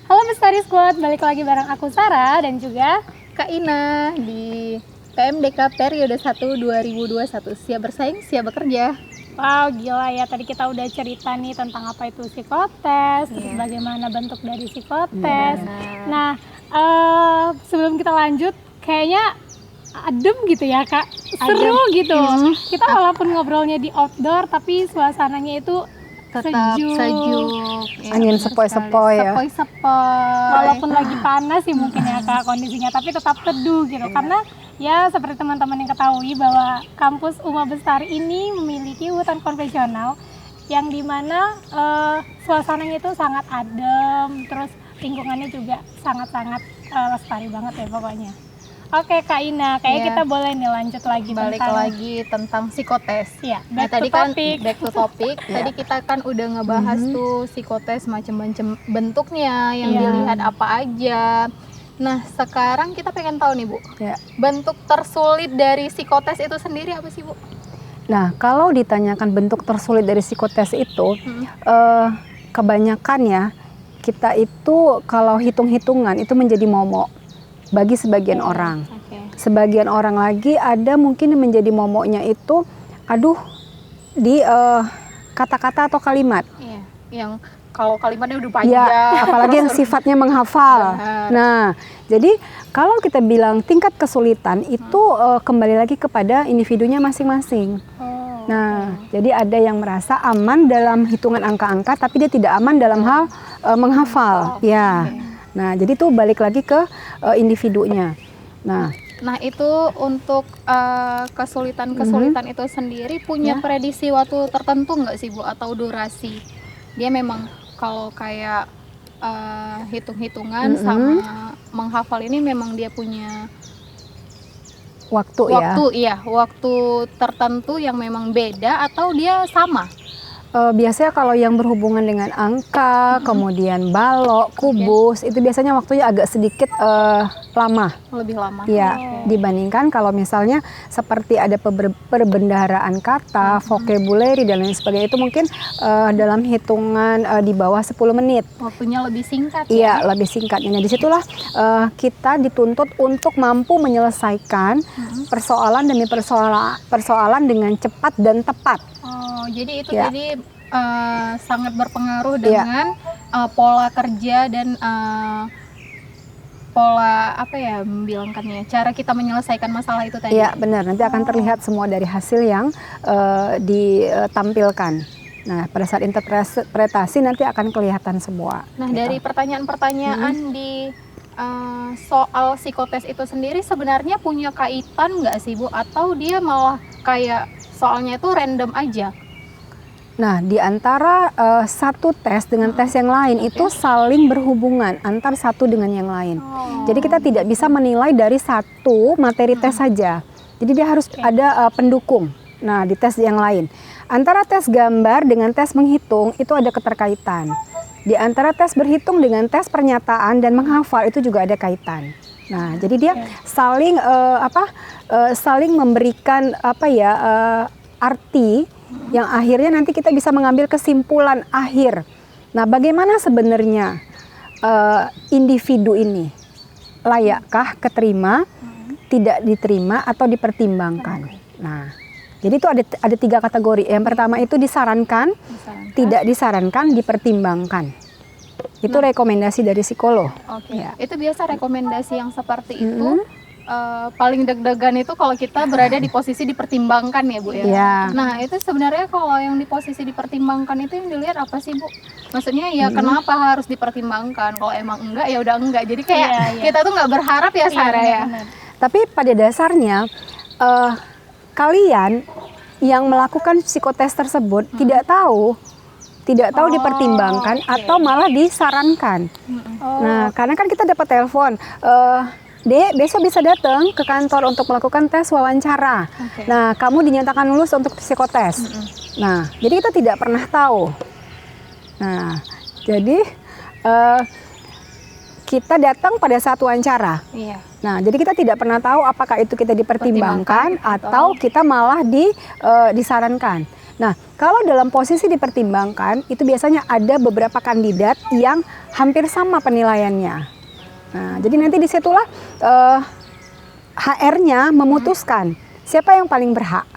Halo Bestari Squad, balik lagi bareng aku Sarah dan juga Kak Ina di PMDK periode 1 2021. Siap bersaing, siap bekerja. wow, gila ya, tadi kita udah cerita nih tentang apa itu psikotes, terus bagaimana bentuk dari psikotes. Nah, sebelum kita lanjut, kayaknya adem gitu ya Kak, seru gitu. Kita walaupun ngobrolnya di outdoor, tapi suasananya itu Tetap sejuk. Angin sepoi-sepoi ya. Sepoi-sepoi. walaupun lagi panas sih mungkin ya Kak kondisinya, tapi tetap teduh gitu. Karena ya seperti teman-teman yang ketahui bahwa kampus Uma Bestari ini memiliki hutan konvensional yang dimana suasananya itu sangat adem, terus lingkungannya juga sangat-sangat lestari banget ya pokoknya. Oke Kak Ina, kayaknya kita boleh nih lanjut lagi Balik tentang lagi tentang psikotes. ya, Nah, back to tadi kan topic. back to topic. Tadi kita kan udah ngebahas tuh psikotes macam-macam bentuknya yang dilihat apa aja. Nah, sekarang kita pengen tahu nih Bu, Ya. bentuk tersulit dari psikotes itu sendiri apa sih Bu? Nah, kalau ditanyakan bentuk tersulit dari psikotes itu, kebanyakan ya, kita itu kalau hitung-hitungan itu menjadi momok bagi sebagian orang. Sebagian orang lagi ada mungkin yang menjadi momoknya itu, aduh, di kata-kata atau kalimat. Iya, yang kalau kalimatnya udah panjang. Ya, apalagi yang sifatnya menghafal. Benar. Nah, jadi kalau kita bilang tingkat kesulitan itu kembali lagi kepada individunya masing-masing. Nah, jadi ada yang merasa aman dalam hitungan angka-angka, tapi dia tidak aman dalam hal menghafal. Ya. Nah, jadi itu balik lagi ke individunya. Nah, itu untuk kesulitan-kesulitan itu sendiri punya prediksi waktu tertentu nggak sih Bu, atau durasi? Dia memang kalau kayak hitung-hitungan sama menghafal ini memang dia punya waktu ya. waktu tertentu yang memang beda atau dia sama? Biasanya kalau yang berhubungan dengan angka, kemudian balok, kubus, itu biasanya waktunya agak sedikit lama. Lebih lama. Ya, dibandingkan kalau misalnya seperti ada perbendaharaan kata, vocabulary dan lain sebagainya, itu mungkin dalam hitungan di bawah 10 menit. Waktunya lebih singkat ya? Iya, lebih singkatnya. Nah, disitulah kita dituntut untuk mampu menyelesaikan persoalan demi persoalan dengan cepat dan tepat. Oh, jadi itu Ya. tadi sangat berpengaruh dengan pola kerja dan pola apa ya bilangkannya, cara kita menyelesaikan masalah itu tadi. Iya, benar. Nanti akan terlihat semua dari hasil yang ditampilkan. Nah, pada saat interpretasi nanti akan kelihatan semua. Nah, gitu. dari pertanyaan-pertanyaan di soal psikotes itu sendiri sebenarnya punya kaitan nggak sih Bu? Atau dia malah kayak soalnya itu random aja? Nah, di antara satu tes dengan tes yang lain itu saling berhubungan antar satu dengan yang lain. Jadi kita tidak bisa menilai dari satu materi tes saja. Jadi dia harus ada pendukung. Nah, di tes yang lain. Antara tes gambar dengan tes menghitung itu ada keterkaitan. Di antara tes berhitung dengan tes pernyataan dan menghafal itu juga ada kaitan. Nah, jadi dia saling saling memberikan arti yang akhirnya nanti kita bisa mengambil kesimpulan akhir. Nah, bagaimana sebenarnya individu ini layakkah keterima, tidak diterima atau dipertimbangkan. Nah, jadi itu ada 3 kategori. Yang pertama itu disarankan, tidak disarankan, dipertimbangkan. Itu rekomendasi dari psikolog. Oke. Ya. Itu biasa rekomendasi yang seperti itu paling deg-degan itu kalau kita berada di posisi dipertimbangkan ya Bu ya. Ya. Nah, itu sebenarnya kalau yang di posisi dipertimbangkan itu yang dilihat apa sih Bu? Maksudnya ya kenapa harus dipertimbangkan? Kalau emang enggak ya udah enggak. Jadi kayak kita tuh nggak berharap ya Sarah ya. Tapi pada dasarnya kalian yang melakukan psikotes tersebut tidak tahu dipertimbangkan atau malah disarankan. Nah, karena kan kita dapat telepon, Dek, besok bisa datang ke kantor untuk melakukan tes wawancara. Oke. Nah, kamu dinyatakan lulus untuk psikotes. Nah, jadi kita tidak pernah tahu. Nah, jadi kita datang pada saat wawancara. Iya. Nah, jadi kita tidak pernah tahu apakah itu kita dipertimbangkan atau kita malah disarankan. Nah, kalau dalam posisi dipertimbangkan, itu biasanya ada beberapa kandidat yang hampir sama penilaiannya. Nah, jadi nanti disitulah HR-nya memutuskan siapa yang paling berhak.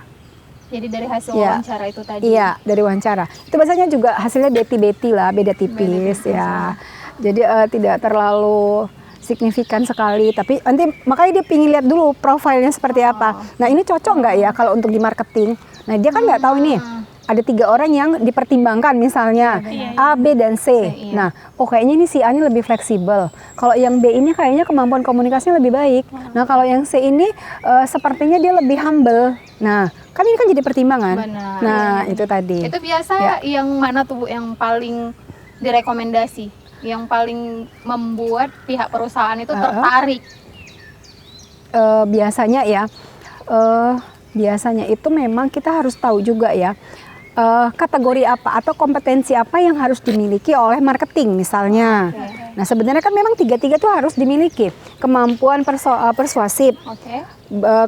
Jadi dari hasil Iya. wawancara itu tadi. Iya, dari wawancara. Itu biasanya juga hasilnya beti-beti lah, beda tipis ya. Jadi tidak terlalu signifikan sekali, tapi nanti makanya dia pingin lihat dulu profilnya seperti apa. Nah, ini cocok nggak ya kalau untuk di marketing? Nah, dia kan nggak tahu nih. Ada 3 orang yang dipertimbangkan misalnya A, B, dan C. Nah, kayaknya ini si A ini lebih fleksibel. Kalau yang B ini kayaknya kemampuan komunikasinya lebih baik. Nah, kalau yang C ini sepertinya dia lebih humble. Nah, kan ini kan jadi pertimbangan. Benar. Nah, itu tadi. Itu biasa yang mana tuh Bu yang paling direkomendasi? Yang paling membuat pihak perusahaan itu tertarik? Biasanya ya, biasanya itu memang kita harus tahu juga ya. Kategori apa atau kompetensi apa yang harus dimiliki oleh marketing misalnya. Nah, sebenarnya kan memang 3-3 itu harus dimiliki. Kemampuan persuasif,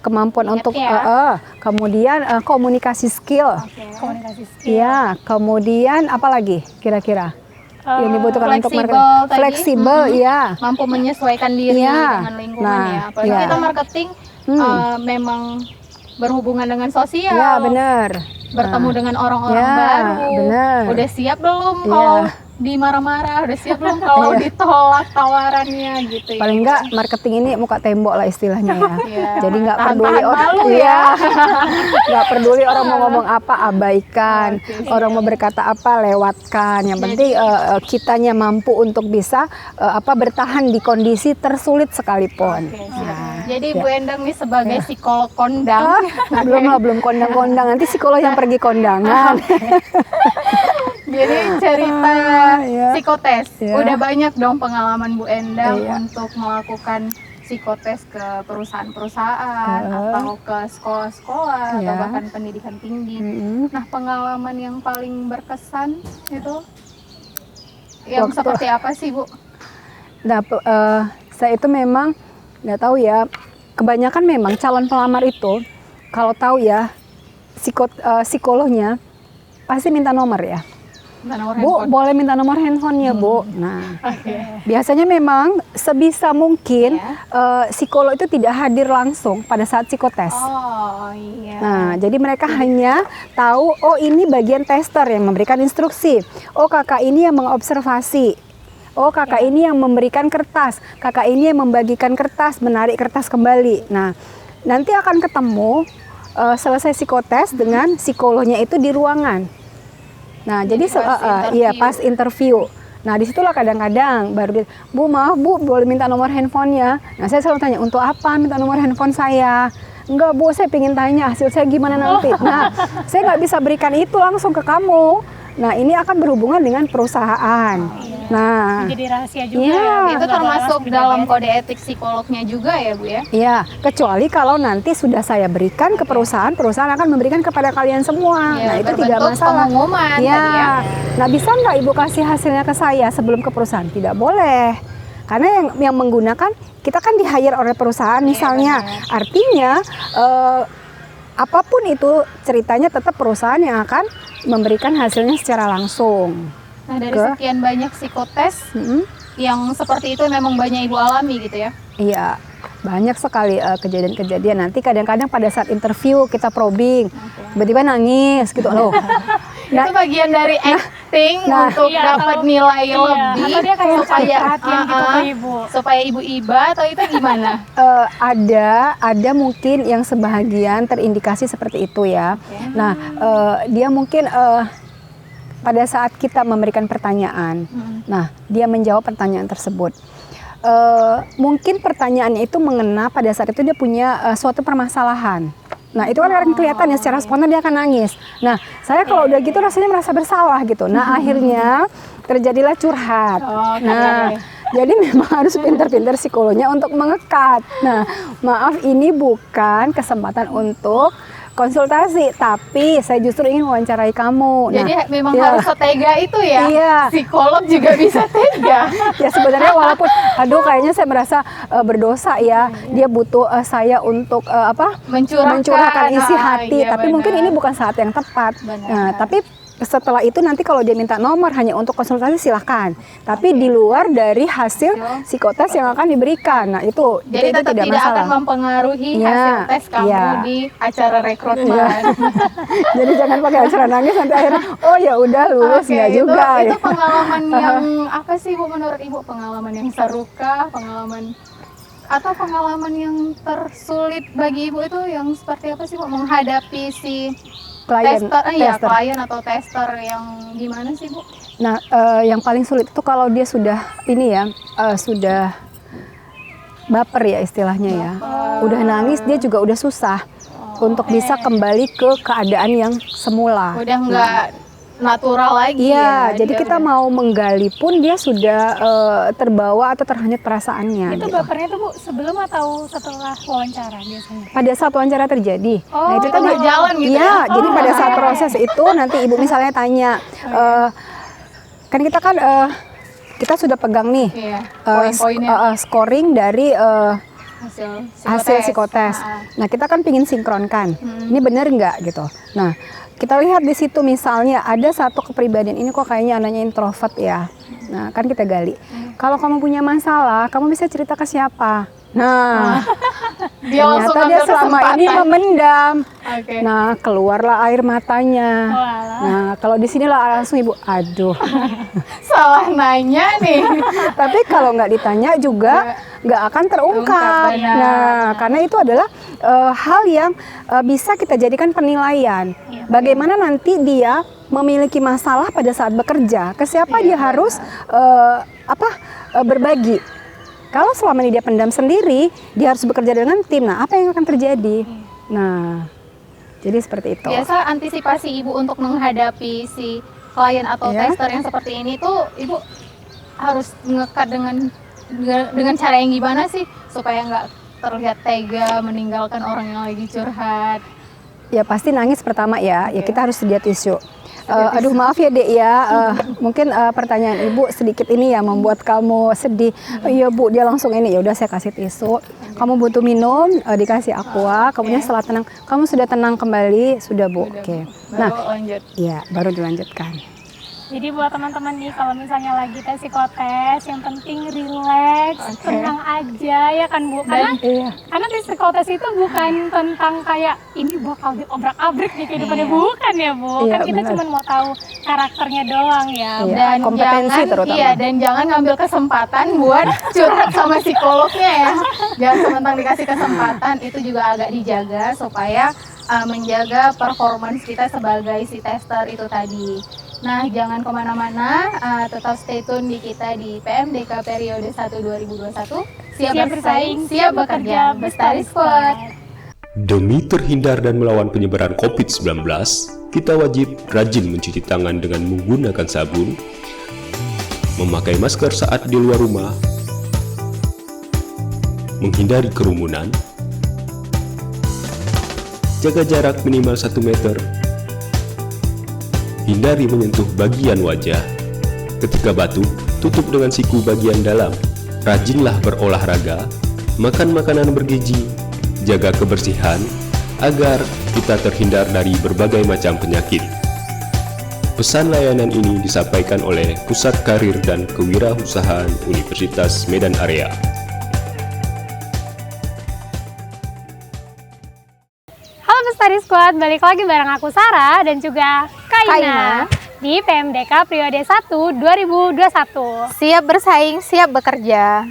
kemampuan Ingat untuk ya. kemudian komunikasi skill. Komunikasi skill. Ya, kemudian apa lagi kira-kira yang dibutuhkan untuk fleksibel marketing? tadi. Fleksibel, ya. Mampu menyesuaikan diri Iya. dengan lingkungan Nah, ya. Apalagi iya. kita marketing memang berhubungan dengan sosial. Ya, benar. Bertemu dengan orang-orang Ya, baru. benar. Udah siap belum Iya. kalau dimarah-marah? Udah siap belum kalau ditolak tawarannya gitu ya? Paling enggak marketing ini muka tembok lah istilahnya ya. Iya. Jadi nggak Tahan-tahan peduli orang, malu iya. ya. Nggak peduli orang mau ngomong apa, abaikan. Orang mau berkata apa, lewatkan. Yang penting kitanya mampu untuk bisa bertahan di kondisi tersulit sekalipun. Nah, Jadi ya. Bu Endang nih sebagai psikolog kondang. belum kondang-kondang. Nanti psikolog yang pergi kondangan. Jadi cerita Iya. psikotes. Iya. Udah banyak dong pengalaman Bu Endang Iya. untuk melakukan psikotes ke perusahaan-perusahaan atau ke sekolah-sekolah atau Iya. bahkan pendidikan tinggi. Nah, pengalaman yang paling berkesan itu yang Waktu- seperti apa sih Bu? Nah, saya itu memang nggak tahu ya. Kebanyakan memang calon pelamar itu kalau tahu ya psikolognya pasti minta nomor ya. Minta nomor Bu, handphone. boleh minta nomor handphonenya Bu. Nah, biasanya memang sebisa mungkin psikolog itu tidak hadir langsung pada saat psikotes. Oh iya. Nah, jadi mereka hanya tahu, oh ini bagian tester yang memberikan instruksi. Oh kakak ini yang mengobservasi. Oh kakak ini yang memberikan kertas. Kakak ini yang membagikan kertas, menarik kertas kembali. Nah, nanti akan ketemu selesai psikotes dengan psikolognya itu di ruangan. Nah, jadi pas interview. Nah, disitulah kadang-kadang baru Bu, maaf Bu, boleh minta nomor handphonenya. Nah, saya selalu tanya, untuk apa minta nomor handphone saya? Enggak Bu, saya pengen tanya hasil saya gimana nanti. Nah, saya nggak bisa berikan itu langsung ke kamu. Nah, ini akan berhubungan dengan perusahaan. Nah, Jadi rahasia juga Iya. ya. Itu termasuk dalam kode etik psikolognya juga ya Bu ya? ya, kecuali kalau nanti sudah saya berikan ke perusahaan, perusahaan akan memberikan kepada kalian semua. Ya, Nah, itu tidak berbentuk masalah. pengumuman Ya. tadi ya. Nah, bisa nggak Ibu kasih hasilnya ke saya sebelum ke perusahaan? Tidak boleh. Karena yang menggunakan kita kan di-hire oleh perusahaan misalnya. Artinya apapun itu ceritanya tetap perusahaan yang akan memberikan hasilnya secara langsung. Nah, dari Ke- sekian banyak psikotes Mm-mm. yang seperti itu memang banyak Ibu alami gitu ya? Iya, banyak sekali kejadian-kejadian. Nanti kadang-kadang pada saat interview kita probing, tiba-tiba nangis gitu loh. Itu bagian dari acting nah, untuk iya, dapat atau- nilai iya, lebih atau dia kayak supaya cari perhatian gitu ke Ibu. supaya Ibu iba atau itu gimana? Ada mungkin yang sebahagian terindikasi seperti itu ya. Nah, dia mungkin pada saat kita memberikan pertanyaan, nah dia menjawab pertanyaan tersebut. Mungkin pertanyaannya itu mengena pada saat itu dia punya suatu permasalahan. Nah, itu kan akan kelihatan ya, secara spontan dia akan nangis. Nah, saya kalau udah gitu rasanya merasa bersalah gitu. Nah, akhirnya terjadilah curhat. Nah, Jadi memang harus pintar-pintar psikolognya untuk mengekat. Nah, maaf ini bukan kesempatan untuk konsultasi, tapi saya justru ingin wawancarai kamu. Jadi Nah, memang ya. harus setega itu ya. Iya. Psikolog juga bisa tega. Ya sebenarnya walaupun aduh kayaknya saya merasa berdosa ya, dia butuh saya untuk mencurahkan isi hati, iya, tapi mungkin benar. ini bukan saat yang tepat. Benar. Nah, tapi setelah itu nanti kalau dia minta nomor hanya untuk konsultasi silahkan, tapi di luar dari hasil psikotes yang akan diberikan. Nah itu Jadi itu tetap tidak masalah. akan mempengaruhi Ya, hasil tes kamu ya. di acara rekrutmen. Jadi jangan pakai acara nangis nanti akhirnya oh ya udah lulus Oke, nggak itu, juga. itu ya. pengalaman yang apa sih Bu menurut Ibu? Pengalaman yang seru kah? Atau pengalaman yang tersulit bagi Ibu itu yang seperti apa sih Bu menghadapi si Klien, tester, tester. klien atau tester yang gimana sih Bu? Nah, yang paling sulit itu kalau dia sudah ini ya, sudah baper ya istilahnya ya. Udah nangis dia juga udah susah untuk bisa kembali ke keadaan yang semula. Udah nggak natural lagi Iya, ya. jadi Dia kita udah- mau menggali pun dia sudah terbawa atau terhanyut perasaannya. Itu gitu. bapernya tuh Bu sebelum atau setelah wawancara biasanya? Pada saat wawancara terjadi. Oh, Nah itu itu tadi berjalan gitu Iya, ya? jadi Oh, pada saat oke. proses itu nanti ibu misalnya tanya, kan kita kan kita sudah pegang nih Iya, uh, poin-poinnya. scoring dari hasil psikotes. Ah, Nah kita kan pingin sinkronkan, ini bener nggak gitu. Nah kita lihat di situ misalnya ada satu kepribadian ini kok kayaknya anaknya introvert ya. Nah kan kita gali. Kalau kamu punya masalah, kamu bisa cerita ke siapa? Nah Dia langsung ternyata dia ambil selama ini kesempatan. memendam. Oke. Nah keluarlah air matanya. Walah. Nah kalau di sinilah langsung ibu, aduh. Salah nanya nih. Tapi kalau nggak ditanya juga nggak akan terungkap. Terungkap, benar. Nah, karena itu adalah hal yang bisa kita jadikan penilaian. Bagaimana nanti dia memiliki masalah pada saat bekerja, ke siapa dia harus berbagi. Kalau selama ini dia pendam sendiri, dia harus bekerja dengan tim. Nah, apa yang akan terjadi? Nah, jadi seperti itu. Biasa antisipasi Ibu untuk menghadapi si klien atau Ya. tester yang seperti ini tuh Ibu harus ngekat dengan cara yang gimana sih supaya nggak terlihat tega meninggalkan orang yang lagi curhat. Ya pasti nangis pertama ya. Ya kita harus sedia tisu. Aduh maaf ya Dek ya, mungkin pertanyaan Ibu sedikit ini ya membuat kamu sedih. Iya Bu, dia langsung ini ya udah saya kasih tisu. Kamu butuh minum, dikasih aqua. Kemudian setelah tenang, kamu sudah tenang kembali, sudah Bu. Oke. Nah, Baru lanjut. iya baru dilanjutkan. Jadi buat teman-teman nih kalau misalnya lagi tes psikotes yang penting relax, tenang aja ya kan Bu. Iya. Karena tes psikotes itu bukan tentang kayak ini bakal diobrak-abrik nih kehidupannya, bukan ya Bu. Iya, Kan kita benar. cuma mau tahu karakternya doang ya. Iya, Dan kompetensi jangan, terutama. Iya, dan jangan ngambil kesempatan buat curhat sama psikolognya ya. Jangan sementang dikasih kesempatan, itu juga agak dijaga supaya menjaga performance kita sebagai si tester itu tadi. Nah, jangan kemana-mana, tetap stay tune di kita di PMDK periode 1 2021. Siap bersaing, siap bekerja, Bestari Squad. Demi terhindar dan melawan penyebaran COVID-19, kita wajib rajin mencuci tangan dengan menggunakan sabun, memakai masker saat di luar rumah, menghindari kerumunan, jaga jarak minimal 1 meter, hindari menyentuh bagian wajah. Ketika batuk, tutup dengan siku bagian dalam. Rajinlah berolahraga, makan makanan bergizi, jaga kebersihan, agar kita terhindar dari berbagai macam penyakit. Pesan layanan ini disampaikan oleh Pusat Karir dan Kewirausahaan Universitas Medan Area. Halo Bestari Squad, balik lagi bareng aku Sarah dan juga Kaina di PMDK periode 1 2021. Siap bersaing, siap bekerja.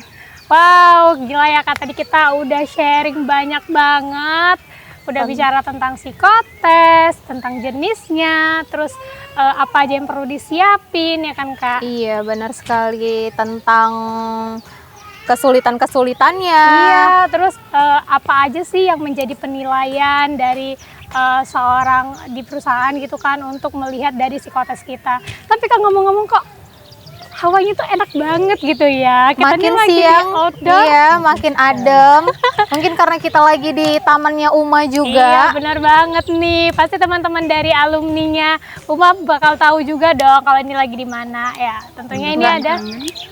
Wow, gila ya Kak, tadi kita udah sharing banyak banget. Udah bicara tentang psikotes, tentang jenisnya, terus apa aja yang perlu disiapin ya kan Kak? Iya, benar sekali, tentang kesulitan-kesulitannya. Iya, terus apa aja sih yang menjadi penilaian dari seorang di perusahaan gitu kan untuk melihat dari psikotes kita. Tapi kan ngomong-ngomong kok hawanya tuh enak banget gitu ya. Kita Makin nih lagi di siang, outdoor. iya, makin adem. Mungkin karena kita lagi di tamannya Uma Iya, juga. benar banget nih. Pasti teman-teman dari alumninya Uma bakal tahu juga dong kalau ini lagi di mana ya. Tentunya ini ada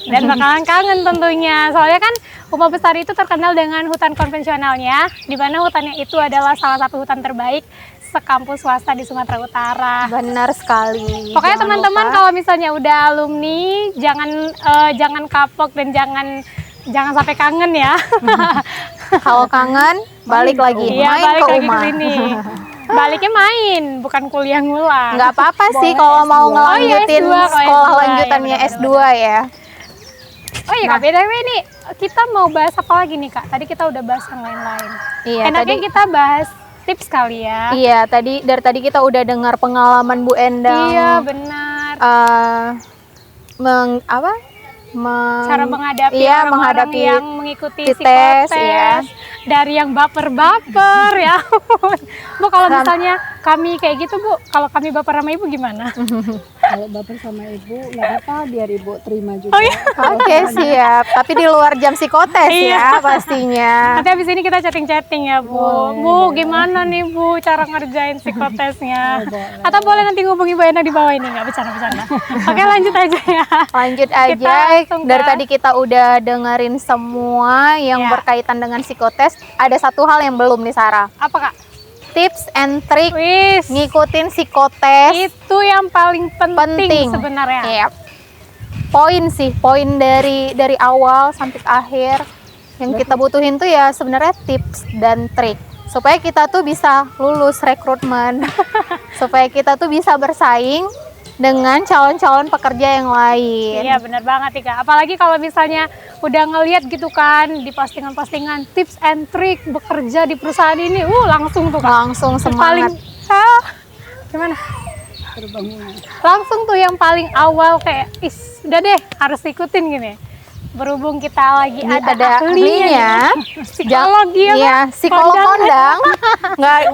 dan bakalan kangen tentunya. Soalnya kan Uma Bestari itu terkenal dengan hutan konvensionalnya, di mana hutannya itu adalah salah satu hutan terbaik sekampus swasta di Sumatera Utara. Benar sekali. Pokoknya Jangan teman-teman lupa. kalau misalnya udah alumni jangan kapok dan jangan sampai kangen ya. Kalau kangen, balik lagi Iya, main balik ke lagi ke Uma. sini. Baliknya main, bukan kuliah ngulang. Nggak apa-apa sih kalau mau ngelanjutin S2, kalau sekolah S2, lanjutannya ya, S2 ya. Oh iya Kak, BTW nih kita mau bahas apa lagi nih Kak? Tadi kita udah bahas yang lain-lain. Iya, Enaknya tadi kita bahas tips kali ya. iya, dari tadi kita udah dengar pengalaman Bu Endang. Iya, benar. Cara menghadapi iya, orang-orang menghadapi yang mengikuti tes, psikotes, iya. dari yang baper-baper ya. Bu, kalau misalnya kami kayak gitu Bu, kalau kami baper sama Ibu gimana? Kalau baper sama ibu nggak apa, biar ibu terima juga. Oh iya. Oke, siap. Tapi di luar jam psikotes Iya. ya pastinya. Nanti habis ini kita chatting-chatting ya Bu. Bu, gimana nih Bu cara ngerjain psikotesnya? Atau boleh nanti ngubungi Bu Ena di bawah ini, nggak bercanda-bercanda. Oke, lanjut aja ya. Lanjut Kita aja. langsung Dari ke- tadi kita udah dengerin semua yang Iya. berkaitan dengan psikotes. Ada satu hal yang belum nih Sarah. Apa Kak? Tips and trick Wis, ngikutin psikotes itu yang paling penting, sebenarnya. Yep. Poin dari awal sampai akhir yang kita butuhin tuh ya sebenarnya tips dan trik supaya kita tuh bisa lulus rekrutmen, supaya kita tuh bisa bersaing dengan calon-calon pekerja yang lain. Iya benar banget nih Kak. Apalagi kalau misalnya udah ngeliat gitu kan di postingan-postingan tips and trick bekerja di perusahaan ini, langsung tuh Kak. Langsung Paling semangat. gimana? Langsung tuh yang paling awal kayak udah deh harus ikutin gini. Berhubung kita lagi Ini ada ahlinya, psikologi ya, Iya, psikolog kondang.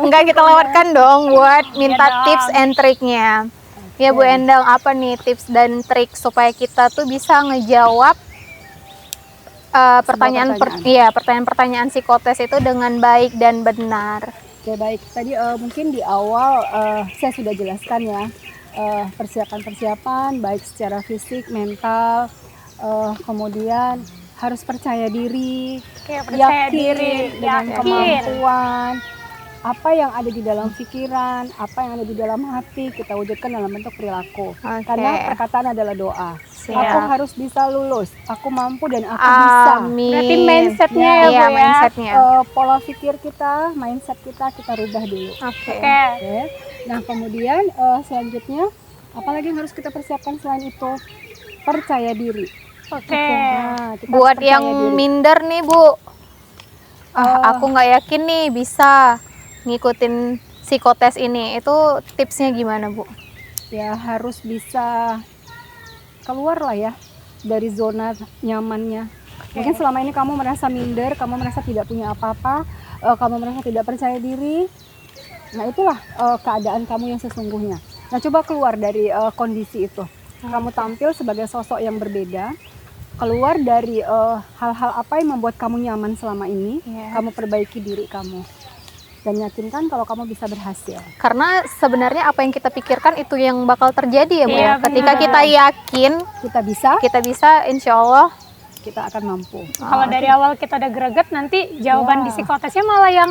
Nggak kita lewatkan dong buat minta dong. tips and triknya. Ya Bu Endang, apa nih tips dan trik supaya kita tuh bisa ngejawab pertanyaan-pertanyaan psikotes itu dengan baik dan benar. Oke, baik. Tadi mungkin di awal saya sudah jelaskan ya, persiapan baik secara fisik, mental, kemudian harus percaya diri, Kayak percaya yakin diri, dengan yakin. kemampuan, apa yang ada di dalam pikiran, apa yang ada di dalam hati kita wujudkan dalam bentuk perilaku. Oke. Karena perkataan adalah doa. Siap. Aku harus bisa lulus, aku mampu dan aku bisa. Amin. Berarti mindsetnya ya, Iya, Bu ya. mindsetnya. Pola pikir kita, mindset kita rubah dulu. Oke. Oke. Oke. Nah, kemudian selanjutnya apalagi yang harus kita persiapkan selain itu? Percaya diri. Oke. Nah, kita Buat harus percaya yang diri. minder nih Bu, aku nggak yakin nih bisa ngikutin psikotes ini. Itu tipsnya gimana Bu? Ya harus bisa keluar lah ya dari zona nyamannya. Mungkin selama ini kamu merasa minder, kamu merasa tidak punya apa-apa, kamu merasa tidak percaya diri. Nah itulah keadaan kamu yang sesungguhnya. Nah coba keluar dari kondisi itu. Kamu tampil sebagai sosok yang berbeda. Keluar dari hal-hal apa yang membuat kamu nyaman selama ini. Iya. Kamu perbaiki diri kamu. Dan yakinkan kalau kamu bisa berhasil. Karena sebenarnya apa yang kita pikirkan itu yang bakal terjadi ya Bu. Iya, Ya. Ketika benar. kita yakin Kita bisa, insya Allah kita akan mampu. Kalau dari awal kita udah greget, nanti jawaban di Ya. psikotesnya malah yang,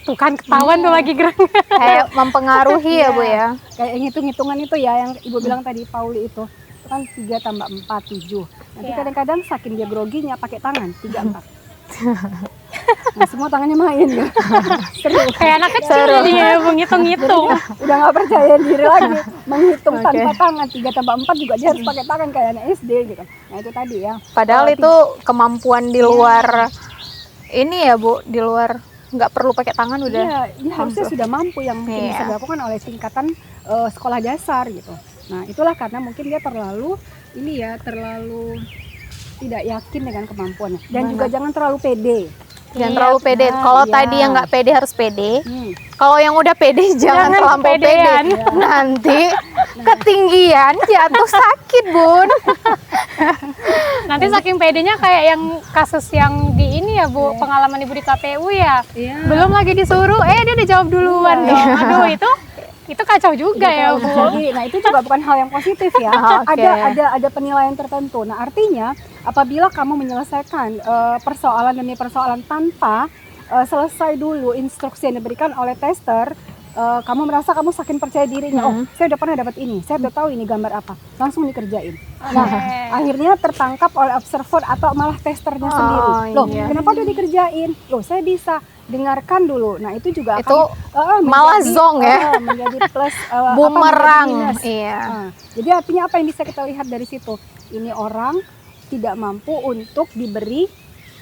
tuh kan ketahuan tuh lagi greget. kayak mempengaruhi ya Bu ya. Kayak hitung-hitungan itu ya yang Ibu bilang tadi, Pauli itu kan 3 tambah 4, 7. Nanti Iya. kadang-kadang saking dia groginya pakai tangan 3, 4. Nah, semua tangannya main ya. Seru. Kayak anak kecil jadinya ngitung-ngitung. Udah nggak percaya diri lagi menghitung Oke. tanpa tangan 3 tambah 4 juga dia harus pakai tangan kayak anak SD gitu. Nah itu tadi ya. Padahal Oh, itu kemampuan di luar ini ya Bu, di luar nggak perlu pakai tangan udah. Iya, dia harusnya sudah mampu yang mungkin Iya. bisa dilakukan oleh tingkatan sekolah dasar gitu. Nah itulah karena mungkin dia terlalu tidak yakin dengan kemampuannya dan juga jangan terlalu pede. Jangan Iya, terlalu pede. benar, Kalau iya. tadi yang nggak pede harus pede. Hmm. Kalau yang udah pede jangan terlampau pede. kepedean. Nanti ketinggian jatuh sakit Bun. Nanti saking pedenya kayak yang kasus yang di ini ya Bu, pengalaman Ibu di KPU ya. Belum lagi disuruh, dia udah jawab duluan dong. Aduh itu kacau juga ya Bu. Jadi, nah itu juga bukan hal yang positif ya. Oke. Ada penilaian tertentu. Nah artinya apabila kamu menyelesaikan persoalan demi persoalan tanpa selesai dulu instruksi yang diberikan oleh tester, kamu merasa kamu saking percaya dirinya, oh saya udah pernah dapat ini, saya udah tahu ini gambar apa, langsung dikerjain. Nah akhirnya tertangkap oleh observer atau malah testernya sendiri. Loh kenapa udah dikerjain? Loh saya bisa. Dengarkan dulu. Nah itu juga Itu akan malah zong ya. menjadi plus Bumerang. minus. Iya. Nah, jadi artinya apa yang bisa kita lihat dari situ? Ini orang tidak mampu untuk diberi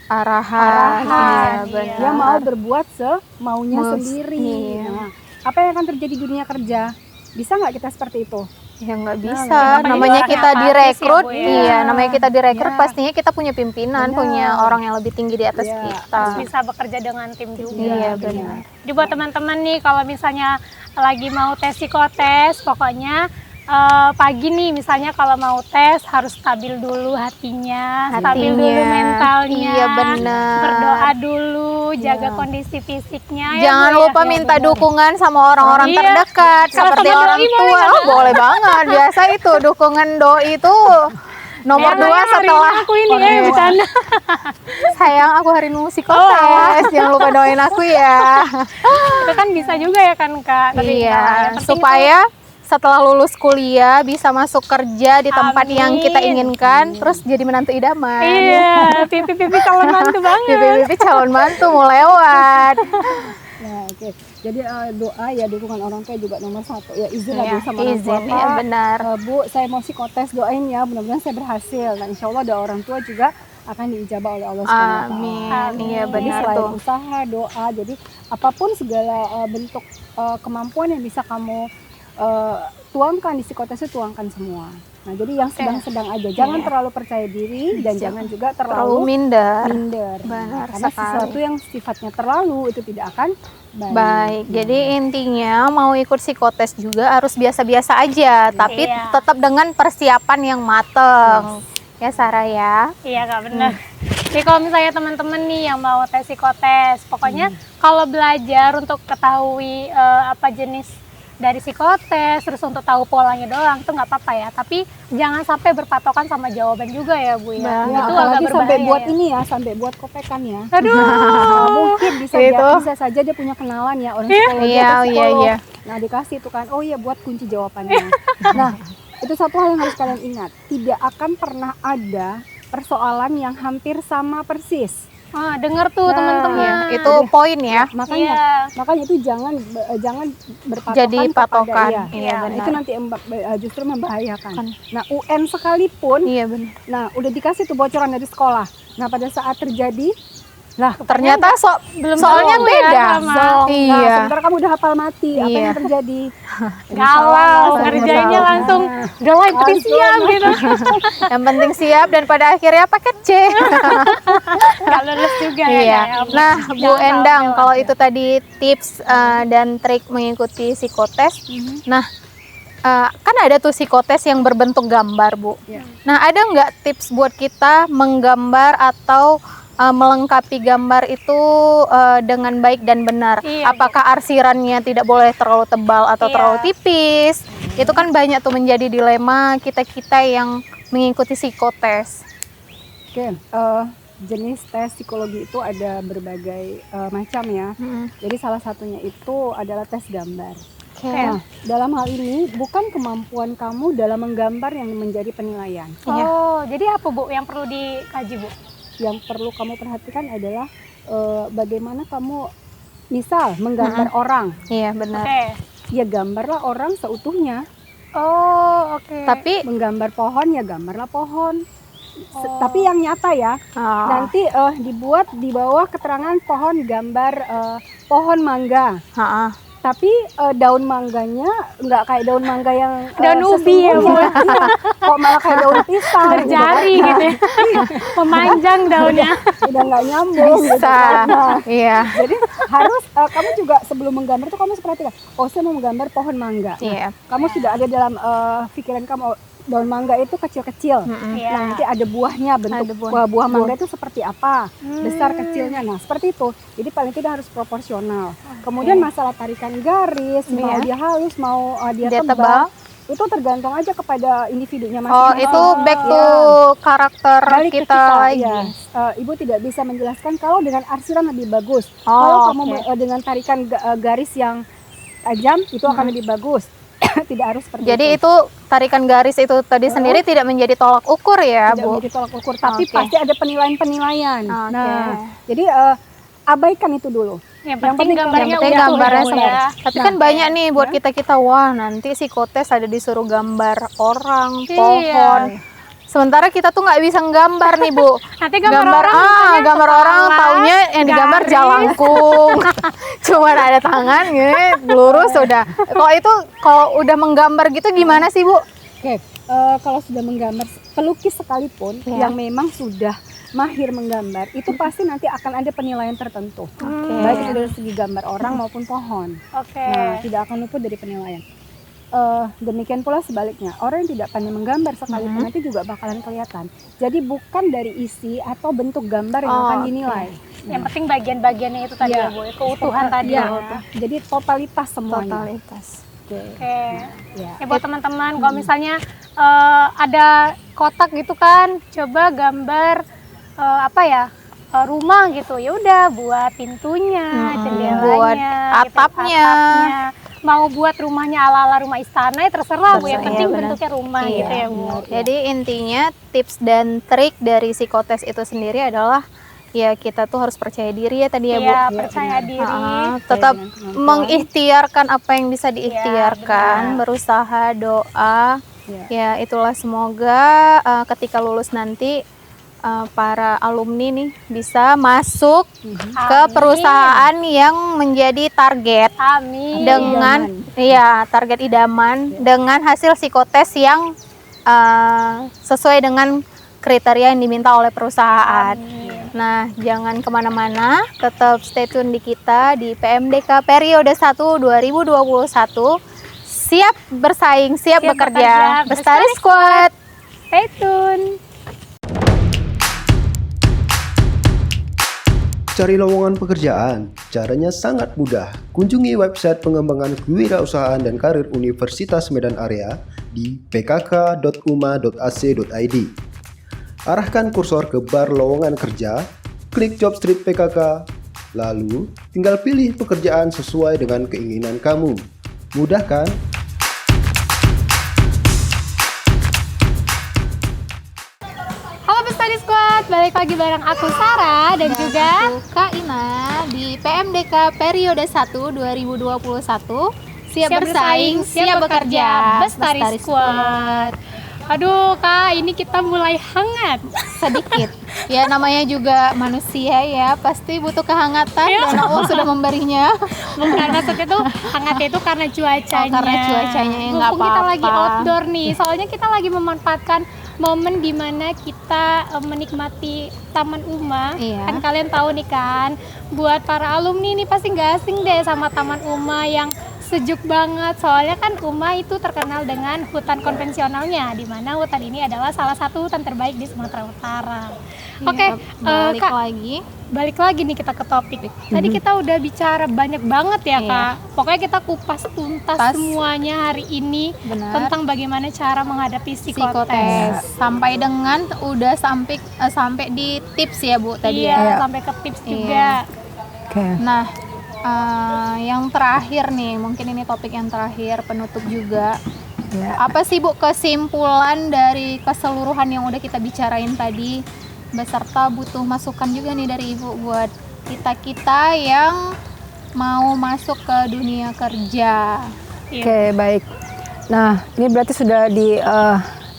Arahan. Iya, Arahan, benar. dia mau berbuat semaunya Mau sendiri. iya. Nah, apa yang akan terjadi di dunia kerja? Bisa nggak kita seperti itu? Ya nggak Nah, bisa, namanya namanya juga kita apatis direkrut, ya, Bu, ya. iya, namanya kita direkrut Ya. pastinya kita punya pimpinan, Benar. punya orang yang lebih tinggi di atas Ya. kita. Bisa bekerja dengan tim juga. Iya benar. Jadi buat teman-teman nih kalau misalnya lagi mau tes psikotes, pokoknya pagi nih misalnya kalau mau tes harus stabil dulu hatinya, stabil dulu mentalnya, Iya benar. berdoa dulu, jaga kondisi fisiknya. ya, Jangan Bu, ya. lupa minta dukungan sama orang-orang Iya. terdekat Kalau seperti sama orang doi tua. boleh nggak, Oh, boleh banget. Biasa itu dukungan doi itu nomor Sayang, 2 hari setelah ini aku ini bercanda. sayang aku hari ini psikotes. Jangan lupa doain aku ya. Itu kan bisa juga ya kan Kak. Tapi Iya, yang penting supaya setelah lulus kuliah bisa masuk kerja di tempat yang kita Amin. inginkan, terus jadi menantu idaman. Iya, pipi-pipi calon mantu banget. Pipi-pipi calon mantu mau lewat. Nah, oke. Jadi doa ya, dukungan orang tua juga nomor 1. Ya izin lah Iya, Bu sama orang tua. izin, Pak. ya, benar. Bu, saya mau psikotes, doain ya, mudah-mudahan saya berhasil. Nah, insya Allah doa orang tua juga akan diijabah oleh Allah Subhanahu wa Ta'ala. Amin. Iya Jadi benar selain tuh. usaha, doa, jadi apapun segala bentuk kemampuan yang bisa kamu tuangkan di psikotes itu tuangkan semua. Nah, jadi yang sedang-sedang aja, jangan terlalu percaya diri dan jangan juga Terlalu terlalu minder. minder. Benar Karena sekali. sesuatu yang sifatnya terlalu itu tidak akan baik. Baik, jadi intinya mau ikut psikotes juga harus biasa-biasa aja, tapi Iya. tetap dengan persiapan yang mateng. Ya Sarah ya. Iya Kak, benar. Jadi kalau misalnya teman-teman nih yang mau tes psikotes, pokoknya kalau belajar untuk ketahui apa jenis dari psikotes, terus untuk tahu polanya doang itu nggak apa-apa ya. Tapi jangan sampai berpatokan sama jawaban juga ya Bu ya. Nah, Ya, Itu agak apalagi sampai berbahaya buat ya. ini ya, sampai buat kopekan ya. Aduh. Mungkin bisa Itu. bisa saja dia punya kenalan ya orang psikologi Iya, atau iya, psikolog. iya. Nah, dikasih itu kan, oh iya buat kunci jawabannya. Nah, itu satu hal yang harus kalian ingat, tidak akan pernah ada persoalan yang hampir sama persis. Denger tuh Nah, teman-teman. Itu poin ya. Makanya Iya. makanya itu jangan berpatokan Jadi patokan. kepada, Iya, Nah, benar. itu nanti justru membahayakan. Nah, UN sekalipun, Iya benar. nah udah dikasih tuh bocoran dari sekolah. Nah, pada saat terjadi, lah Ternyata belum soalnya tahu ya beda. sama. zong. Nah, Iya. sementara kamu udah hapal mati, apa Iya. yang terjadi? Galau, Insya ngerjainnya Allah. langsung udah lah yang penting siap gitu. Yang penting siap dan pada akhirnya paket C. Gak lulus juga ya. Iya. ya. Nah, Bu Jangan Endang, sampai kalau lah. itu tadi tips dan trik mengikuti psikotes. Nah, kan ada tuh psikotes yang berbentuk gambar, Bu. Iya. Nah, ada nggak tips buat kita menggambar atau melengkapi gambar itu dengan baik dan benar? Iya, Apakah arsirannya tidak boleh terlalu tebal atau Iya. terlalu tipis? Itu kan banyak tuh menjadi dilema kita-kita yang mengikuti psikotes. Oke, jenis tes psikologi itu ada berbagai macam ya. Jadi salah satunya itu adalah tes gambar. Oke. Nah, dalam hal ini bukan kemampuan kamu dalam menggambar yang menjadi penilaian. Iya. Oh, jadi apa Bu yang perlu dikaji Bu? Yang perlu kamu perhatikan adalah bagaimana kamu misal menggambar orang, Iya, benar. Oke. ya gambarlah orang seutuhnya. Oh, oke. Tapi Menggambar pohon, ya gambarlah pohon. Tapi yang nyata ya. oh, Nanti dibuat di bawah keterangan pohon, gambar pohon mangga. Tapi daun mangganya nggak kayak daun mangga yang Daun ubi ya, Bu. sesungguhnya. Iya. Kok malah kayak daun pisang berjari gitu kan. gitu ya. Memanjang daunnya. Udah nggak nyambung gitu bisa. kan. Nah, Iya. jadi harus kamu juga sebelum menggambar tuh kamu harus perhatikan, oh saya mau menggambar pohon mangga. Nah, Iya. kamu sudah ada dalam pikiran kamu, oh, daun mangga itu kecil-kecil. Iya. Nah, nanti ada buahnya, bentuk buah mangga itu seperti apa, besar kecilnya. Nah, seperti itu. Jadi paling tidak harus proporsional. Kemudian masalah tarikan garis, mau dia halus, mau dia tebal, itu tergantung aja kepada individunya masing-masing. itu back to karakter Balik ke kita lagi. ya. Ibu tidak bisa menjelaskan kalau dengan arsiran lebih bagus. Oh, Kalau kamu dengan tarikan garis yang tajam itu akan lebih bagus. Tidak harus seperti Jadi itu tarikan garis itu tadi sendiri tidak menjadi tolak ukur ya, tidak Bu? menjadi tolak ukur, tapi Oke. pasti ada penilaian-penilaian. Oke. Nah, jadi abaikan itu dulu. Yang penting gambarnya Yang penting utuh gambarnya ya, Bu, semua. ya. Tapi kan banyak nih buat kita wah nanti psikotes ada disuruh gambar orang, pohon. Sementara kita tuh nggak bisa nggambar nih, Bu. Nanti gambar orang misalnya gambar orang kepala, taunya yang digambar garis. jalangkung. Cuman ada tangan gini, lurus udah. Kalau udah menggambar gitu gimana sih, Bu? Oke, kalau sudah menggambar pelukis sekalipun yang memang sudah mahir menggambar, itu pasti nanti akan ada penilaian tertentu. Baik itu dari segi gambar orang maupun pohon. Oke. Nah, tidak akan luput dari penilaian. Demikian pula sebaliknya, orang yang tidak pandai menggambar sekalipun nanti juga bakalan kelihatan. Jadi bukan dari isi atau bentuk gambar yang akan dinilai. Yang penting bagian-bagiannya itu tadi ya, Bu, keutuhan tadi ya. Jadi totalitas semuanya. Oke. Ya. Ya buat teman-teman, kalau misalnya ada kotak gitu kan, coba gambar rumah gitu. Ya udah buat pintunya, jendelanya, buat gitu, atapnya. Mau buat rumahnya ala-ala rumah istana ya terserah, Bu. Yang penting bentuknya rumah gitu ya, Bu. Jadi intinya tips dan trik dari psikotes itu sendiri adalah ya kita tuh harus percaya diri ya tadi ya, Bu. Iya, percaya diri. Tetap mengikhtiarkan apa yang bisa diikhtiarkan, berusaha, doa. Ya itulah semoga ketika lulus nanti para alumni nih bisa masuk ke perusahaan yang menjadi target. Amin. Dengan target idaman dengan hasil psikotes yang sesuai dengan kriteria yang diminta oleh perusahaan. Nah, jangan kemana-mana, tetap stay tune di kita di PMDK periode 1 2021. Siap bersaing, siap bekerja. Bestari Squad. Stay tune. Cari lowongan pekerjaan, caranya sangat mudah. Kunjungi website pengembangan kewirausahaan dan karir Universitas Medan Area di pkk.uma.ac.id. Arahkan kursor ke bar lowongan kerja, klik job street PKK, lalu tinggal pilih pekerjaan sesuai dengan keinginan kamu. Mudah kan? Halo Bestari Squad, balik lagi bareng aku Sarah dan juga Kak Ina di PMDK periode 1 2021. Siap bersaing, siap bekerja. Bestari Squad. Aduh Kak, ini kita mulai hangat. Sedikit. Ya namanya juga manusia ya, pasti butuh kehangatan dan Allah sudah memberinya. Bukan maksudnya tuh hangatnya itu karena cuacanya. Karena cuacanya yang nggak Mumpung kita apa-apa. lagi outdoor nih, soalnya kita lagi memanfaatkan momen dimana kita menikmati Taman Uma. Iya. Kan kalian tahu nih kan, buat para alumni nih pasti nggak asing deh sama Taman Uma yang sejuk banget. Soalnya kan Uma itu terkenal dengan hutan konvensionalnya, di mana hutan ini adalah salah satu hutan terbaik di Sumatera Utara. Oke, balik Kak, lagi. balik lagi nih kita ke topik. Tadi kita udah bicara banyak banget ya Kak. Pokoknya kita kupas tuntas semuanya hari ini. Benar. Tentang bagaimana cara menghadapi psikotes. Psikotes sampai dengan udah sampai di tips ya Bu tadi Iya, ya. sampai ke tips juga. Oke. Nah, yang terakhir nih, mungkin ini topik yang terakhir penutup juga. Apa sih Bu kesimpulan dari keseluruhan yang udah kita bicarain tadi, beserta butuh masukan juga nih dari Ibu buat kita yang mau masuk ke dunia kerja. Oke, baik. Nah, ini berarti sudah di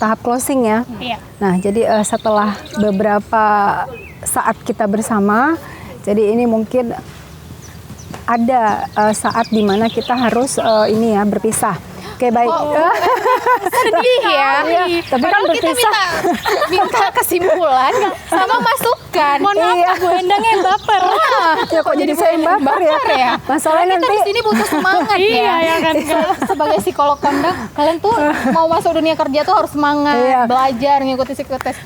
tahap closing ya. Iya. Nah, jadi setelah beberapa saat kita bersama, jadi ini mungkin ada saat dimana kita harus berpisah. Oke, Oke, baik. Sedih ya. Tapi kan Padahal kita berpisah. minta kesimpulan sama masukan. Mohon maaf Iya. Bu Endang yang baper. Ya kok jadi saya yang baper ya? Masalahnya Kita nanti di sini butuh semangat Iya ya kan. Sebagai psikolog kondang, kalian tuh mau masuk dunia kerja tuh harus semangat, Iya. belajar, ngikuti psikotes.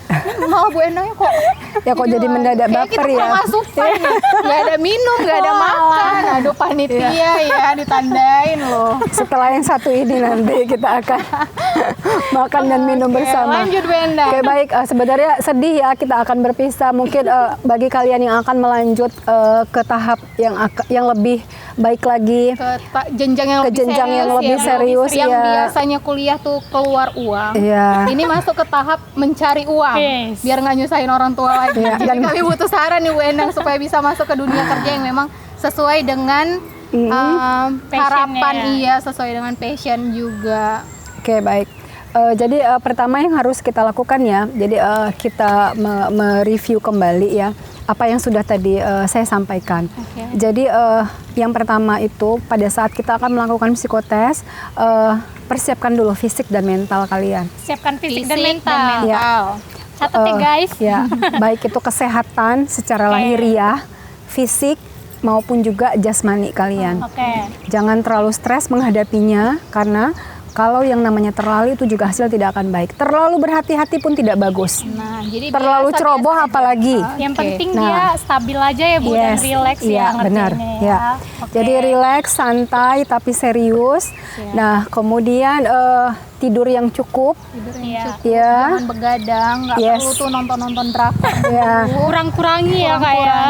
Malah Bu Endangnya kok ya kok jadi mendadak kayak baper kita ya. kurang asupan nih. Nggak ada minum, nggak ada makan. Aduh panitia ya ditandain loh. Setelah yang satu ini nanti kita akan makan dan minum bersama. Lanjut Bu Endang. Oke, baik. Sebenarnya sedih ya kita akan berpisah. Mungkin bagi kalian yang akan melanjut ke tahap yang lebih baik lagi, Jenjang yang ke lebih jenjang yang serius lebih ya. serius Yang ya. biasanya kuliah tuh keluar uang. Iya. Ini masuk ke tahap mencari uang. Yes. Biar nggak nyusahin orang tua lagi. Iya, Jadi dan- kami butuh saran nih Bu Endang supaya bisa masuk ke dunia kerja yang memang sesuai dengan harapan sesuai dengan passion juga. Oke, baik. Jadi pertama yang harus kita lakukan ya, jadi kita mereview kembali ya apa yang sudah tadi saya sampaikan. Jadi yang pertama itu pada saat kita akan melakukan psikotes, persiapkan dulu fisik dan mental kalian. Siapkan fisik dan Fisik mental. Catat ya guys. Ya, baik itu kesehatan secara Oke. lahiriah, fisik maupun juga jasmani kalian. Oke. Jangan terlalu stres menghadapinya karena kalau yang namanya terlalu itu juga hasil tidak akan baik. Terlalu berhati-hati pun tidak bagus. Nah, jadi Terlalu biasa-biasa ceroboh aja. apalagi. Yang Oke. penting Nah. dia stabil aja ya Bu dan relax iya, ya benar. ngerjainnya Ya. Oke. Jadi relax, santai tapi serius. Nah, kemudian tidur yang cukup. Iya. Ya. Jangan begadang, nggak Yes. perlu tuh nonton drakor. Ya. Kurang-kurangi ya Kak ya.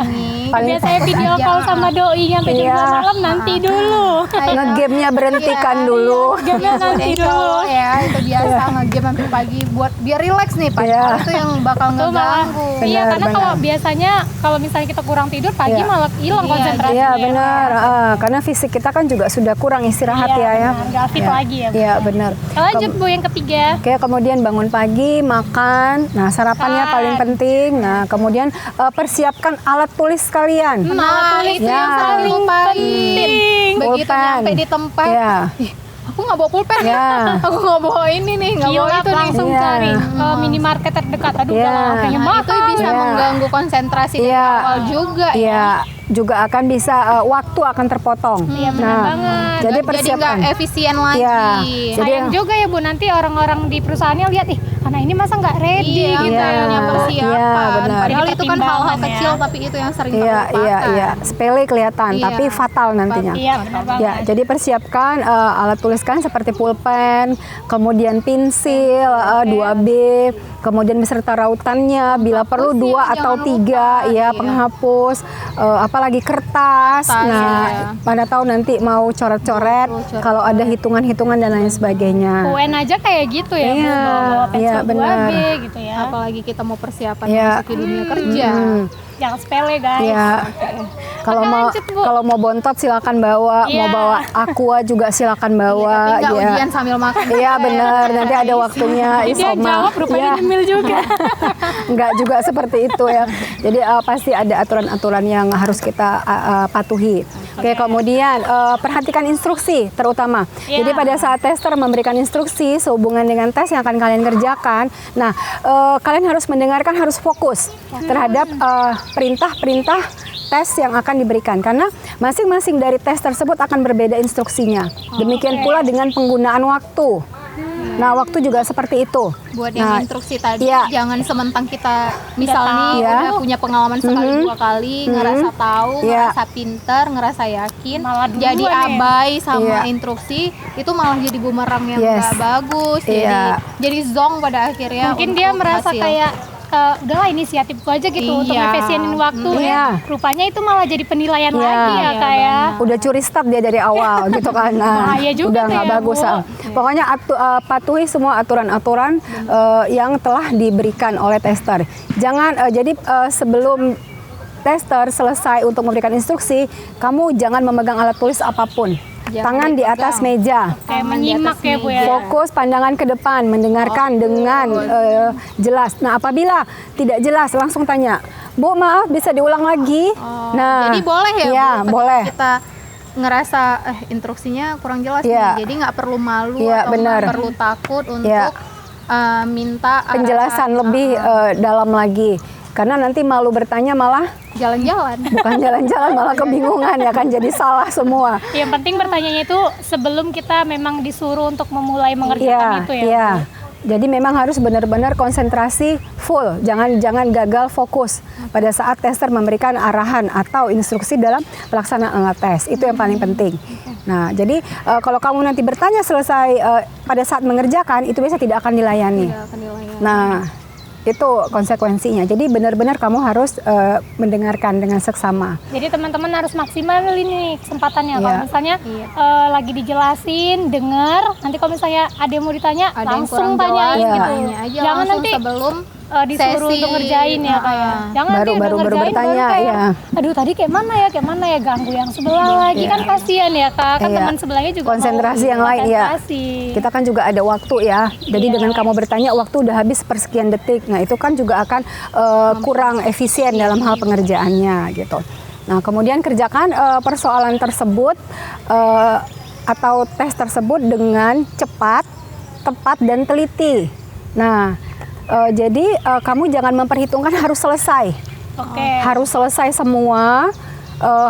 Paling- Biasanya video call sama doi sampai jam Iya. 2 malam nanti dulu. Nge-game-nya berhentikan Iya, dulu. Gamenya nanti dulu. Ya, itu biasa nge-game sampai pagi buat biar relax nih. Padahal Iya. itu yang bakal Tuh malah, ngeganggu. iya Benar, karena benar. kalau biasanya kalau misalnya kita kurang tidur pagi Iya. malah hilang Iya, konsentrasinya. Iya benar, karena fisik kita kan juga sudah kurang istirahat Iya, ya ya. benar. Nggak fit lagi ya, Bu. Iya benar. Lanjut Bu yang ketiga. Oke, kemudian bangun pagi, makan. Nah, sarapannya Makan. paling penting. Nah, kemudian persiapkan alat tulis kalian. Nah, itu Ya. yang paling penting. Begitu Pulpen. nyampe di tempat, Ya. ih, aku nggak bawa pulpen. Ya. Aku nggak bawa ini nih, nggak bawa Gila itu nih. langsung Iya. cari minimarket terdekat. Aduh Iya. udah lah kayaknya Nah, itu bisa Iya. mengganggu konsentrasi dari Iya. awal juga ya. Iya, juga akan bisa waktu akan terpotong. Iya, benar banget. Jadi Jadi persiapkan. nggak efisien lagi. Iya. Jadi Sayang juga ya Bu nanti orang-orang di perusahaannya lihat ih anak ini masa nggak ready Iya, gitu. gitu yang persiapan. Iya, benar. Padahal itu kan hal-hal Pertimbangan ya. kecil tapi itu yang sering Iya, terlupakan. iya, iya. Sepele kelihatan, Iya. tapi fatal nantinya. Iya benar banget. Ya, jadi persiapkan alat tuliskan seperti pulpen, kemudian pensil 2B, kemudian beserta rautannya, bila perlu Penghapus 2 ya, atau jangan 3, lupa. ya Iya. penghapus, apalagi kertas. Nah, ya. mana tahu nanti mau coret-coret, Betul, coret. kalau ada hitungan-hitungan dan lain sebagainya. UN aja kayak gitu ya Bu, Iya, bawa pensil iya, 2B benar. gitu ya. Apalagi kita mau persiapan Iya. masuk ke dunia kerja. Jangan sepele guys. Ya, kalau Oke, mau lanjut, Bu. kalau mau bontot silakan bawa, Iya. mau bawa aqua juga silakan bawa. Tapi nggak ya. ujian sambil makan. Iya benar, nanti ada waktunya Dia isoma. jawab rupanya Iya. nyemil juga. Enggak juga seperti itu ya. Jadi pasti ada aturan-aturan yang harus kita patuhi. Oke, kemudian perhatikan instruksi terutama. Ya. Jadi pada saat tester memberikan instruksi sehubungan dengan tes yang akan kalian kerjakan, nah kalian harus mendengarkan, harus fokus terhadap perintah-perintah tes yang akan diberikan karena masing-masing dari tes tersebut akan berbeda instruksinya. Demikian pula dengan penggunaan waktu. Nah, waktu juga seperti itu. Buat yang Nah, instruksi tadi, iya. jangan sementang kita misalnya Iya. udah punya pengalaman sekali dua kali, ngerasa tahu, Iya. ngerasa pinter, ngerasa yakin, Malah duluan jadi ya. abai sama Iya. instruksi, itu malah jadi bumerang yang Yes. nggak bagus, Iya. jadi zong pada akhirnya. Mungkin untuk dia merasa hasil. kayak udahlah inisiatifku aja gitu untuk Iya. ngefesienin waktu. Iya. Rupanya itu malah jadi penilaian Iya. lagi ya Iya, kayak. Udah curi start dia dari awal gitu kan. Nah, Bahaya juga udah tuh nggak ya, bagus. Bu. Pokoknya patuhi semua aturan-aturan yang telah diberikan oleh tester. Jangan jadi sebelum tester selesai untuk memberikan instruksi, kamu jangan memegang alat tulis apapun. Jangan Tangan di atas dipegang. meja. Kayak Tangan di menyimak atas ya Bu ya. Fokus pandangan ke depan, mendengarkan dengan jelas. Nah, apabila tidak jelas langsung tanya, "Bu, maaf bisa diulang lagi?" Jadi boleh ya, Bu, ketika boleh. kita ngerasa instruksinya kurang jelas Iya. nih, jadi nggak perlu malu Iya, atau benar. nggak perlu takut untuk Iya. minta Penjelasan lebih dalam lagi. Karena nanti malu bertanya malah jalan-jalan. bukan jalan-jalan malah kebingungan ya kan, jadi salah semua. Yang penting bertanyanya itu sebelum kita memang disuruh untuk memulai mengerjakan itu ya. Iya. Jadi memang harus benar-benar konsentrasi full, jangan gagal fokus pada saat tester memberikan arahan atau instruksi dalam pelaksanaan alat tes. Itu yang paling penting. Nah, jadi kalau kamu nanti bertanya selesai pada saat mengerjakan, itu biasanya tidak akan dilayani. Nah, itu konsekuensinya. Jadi benar-benar kamu harus mendengarkan dengan seksama. Jadi teman-teman harus maksimal ini kesempatannya. Kalau Iya. misalnya lagi dijelasin, dengar. Nanti kalau misalnya ada yang mau ditanya, Ada yang langsung kurang tanyain jelas, gitu. tanya aja Jangan langsung nanti sebelum disuruh sesi. untuk ngerjain ya kayak. Jangan Baru- nanti udah baru ngerjain bertanya, baru kayak, iya. aduh tadi kayak mana ya ganggu yang sebelah lagi kan kasihan ya kak. Kan Iya. teman sebelahnya juga Konsentrasi mau yang lain ya. konsentrasi. Kita kan juga ada waktu ya. Jadi dengan kamu bertanya waktu udah habis sepersekian detik. Nah, itu kan juga akan kurang efisien dalam hal pengerjaannya gitu. Nah, kemudian kerjakan persoalan tersebut atau tes tersebut dengan cepat, tepat dan teliti. Nah, jadi kamu jangan memperhitungkan harus selesai. Oke. Harus selesai semua,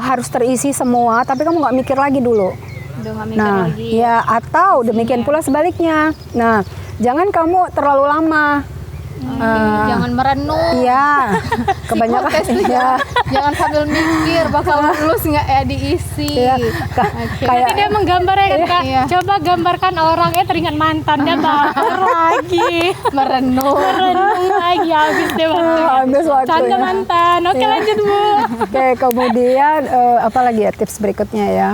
harus terisi semua, tapi kamu nggak mikir lagi dulu. Udah nggak mikir Nah, lagi. ya atau demikian pula sebaliknya. Nah, jangan kamu terlalu lama. Jangan merenung. Iya, kebanyakan Tes tuh ya. jangan sambil mikir bakal lulus nggak ya diisi. Iya, Oke. kayak Nanti dia menggambarnya kan kak. Iya. Coba gambarkan orangnya teringat mantan dia baper lagi. merenung. Renung lagi habis deh waktunya. habis waktu. Canda Ya. mantan. Oke Iya. lanjut Bu. Oke, kemudian apa lagi ya tips berikutnya ya?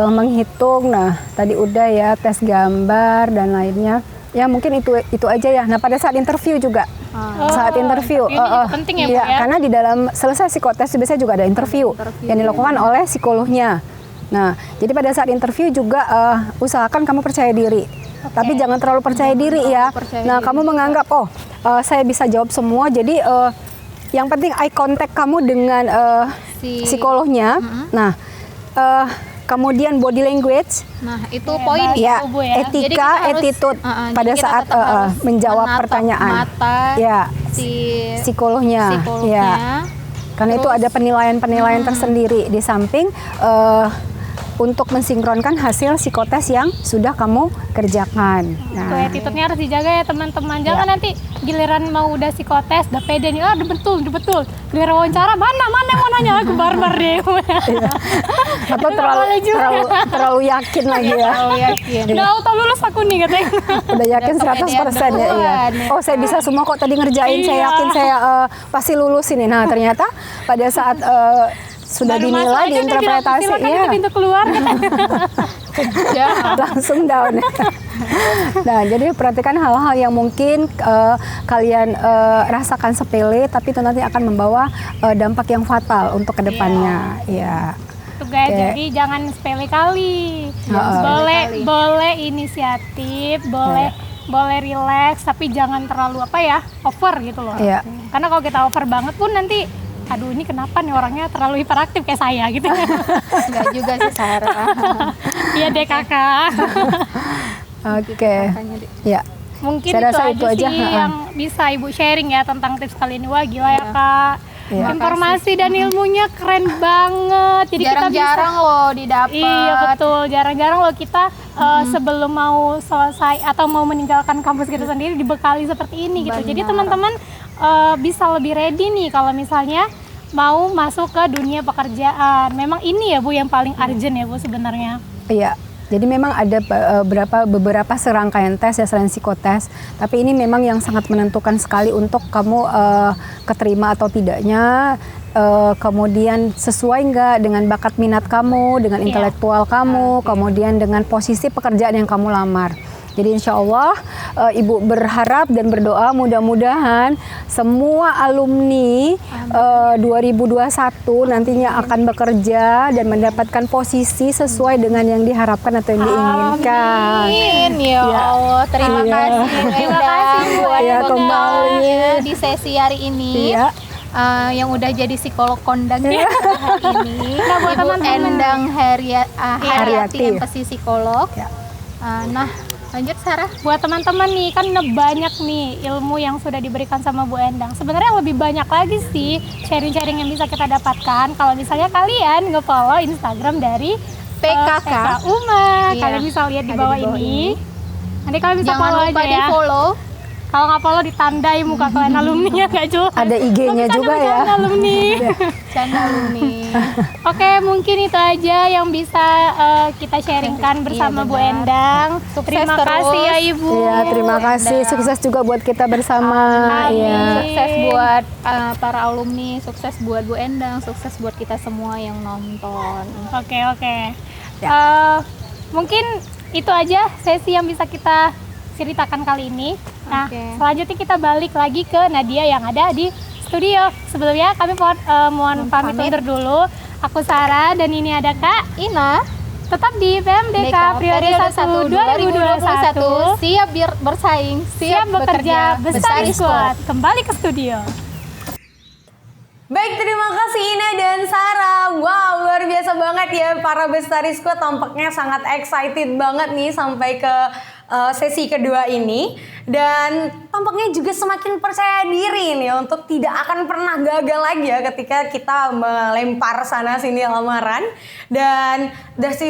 Menghitung. Nah, tadi udah ya tes gambar dan lainnya. Ya mungkin itu aja ya. Nah, pada saat interview juga. Saat interview, ini juga penting ya, Bu, ya? karena di dalam selesai psikotes biasanya juga ada interview yang dilakukan oleh psikolognya. Nah, jadi pada saat interview juga usahakan kamu percaya diri, tapi jangan terlalu percaya diri ya. Nah, kamu menganggap saya bisa jawab semua, jadi yang penting eye contact kamu dengan psikolognya. Nah, kemudian body language. Nah, itu poin Ya, Bu, ya. Jadi kita etika, harus- attitude jadi pada kita saat tetap harus menjawab menatap pertanyaan. mata Ya, si psikolognya. psikolognya. Ya. Karena itu ada penilaian-penilaian tersendiri di samping untuk mensinkronkan hasil psikotes yang sudah kamu kerjakan. Tuh Nah, attitude-nya harus dijaga ya teman-teman. Jangan nanti giliran mau udah psikotes, udah pede nih, udah betul. Giliran wawancara, mana yang mau nanya, aku barbar deh. atau terlalu yakin lagi ya. Terlalu yakin. Udah auto lulus aku nih katanya. Udah yakin 100% ya. Iya. Oh, saya bisa semua kok tadi ngerjain, saya Iya. yakin saya pasti lulus ini. Nah, ternyata pada saat sudah Baru masuk dinilai, aja dia bilang, diinterpretasi, silakan ya itu pintu keluar. Ya. langsung down. Nah, jadi perhatikan hal-hal yang mungkin kalian rasakan sepele, tapi itu nanti akan membawa dampak yang fatal untuk kedepannya. Iya. Tuh guys, Oke. jadi jangan sepele kali. Boleh inisiatif, boleh relax, tapi jangan terlalu over gitu loh. Iya. Karena kalau kita over banget pun nanti, aduh ini kenapa nih orangnya terlalu hiperaktif kayak saya gitu. Enggak juga sih Sarah. Iya deh kakak. Oke. Ya. Mungkin Saya rasa itu aja sih ha-ha. yang bisa Ibu sharing ya tentang tips kali ini. Wah gila ya kak. Iya. Informasi dan ilmunya keren banget. Jadi kita bisa Jarang-jarang loh didapat. Iya betul, jarang-jarang loh kita sebelum mau selesai atau mau meninggalkan kampus kita sendiri dibekali seperti ini gitu. Jadi teman-teman bisa lebih ready nih kalau misalnya mau masuk ke dunia pekerjaan. Memang ini ya Bu yang paling urgent ya Bu sebenarnya. Iya. Jadi memang ada beberapa serangkaian tes ya selain psikotes, tapi ini memang yang sangat menentukan sekali untuk kamu keterima atau tidaknya, kemudian sesuai nggak dengan bakat minat kamu, dengan intelektual kamu, kemudian dengan posisi pekerjaan yang kamu lamar. Jadi insya Allah Ibu berharap dan berdoa mudah-mudahan semua alumni 2021 nantinya akan bekerja dan mendapatkan posisi sesuai dengan yang diharapkan atau yang diinginkan. Amin ya Allah. Terima Iya. kasih. Terima kasih, Bu. Iya, kembali. di sesi hari ini. Iya. Yang udah jadi psikolog kondang. ini Nah, buat Ibu teman-teman. Endang Haryati Haryati. MPC Psikolog. Ya. Nah, lanjut Sarah. Buat teman-teman nih, kan banyak nih ilmu yang sudah diberikan sama Bu Endang. Sebenarnya lebih banyak lagi sih sharing-sharing yang bisa kita dapatkan kalau misalnya kalian nge-follow Instagram dari PKK. Uma. Iya, Kalian bisa lihat di ada bawah di bawah ini. Nanti kalian bisa Jangan follow lupa aja di ya. follow. Kalau nggak follow ditandai muka kalian alumni nggak jelas. Ada IG-nya Tapi juga ya. bercanda alumni. Channel alumni. Oke, mungkin itu aja yang bisa kita sharingkan bersama Iya, Bu benar. Endang. Sukses Terima terus. kasih ya Ibu. Iya, terima kasih. Dah. Sukses juga buat kita bersama. Amin. Iya. Sukses buat para alumni, sukses buat Bu Endang, sukses buat kita semua yang nonton. Oke. Mungkin itu aja sesi yang bisa kita ceritakan kali ini. Nah, Oke. selanjutnya kita balik lagi ke Nadia yang ada di studio. Sebelumnya kami mohon pamit undur dulu. Aku Sarah dan ini ada Kak Ina, tetap di PMDK Periode 1 2021. siap bersaing, Siap bekerja, Bestari Squad. Kembali ke studio. Baik, terima kasih Ina dan Sarah. Wow, luar biasa banget ya para Bestari Squad. Tampaknya sangat excited banget nih sampai ke sesi kedua ini. Dan tampaknya juga semakin percaya diri nih untuk tidak akan pernah gagal lagi ya ketika kita melempar sana sini lamaran. Dan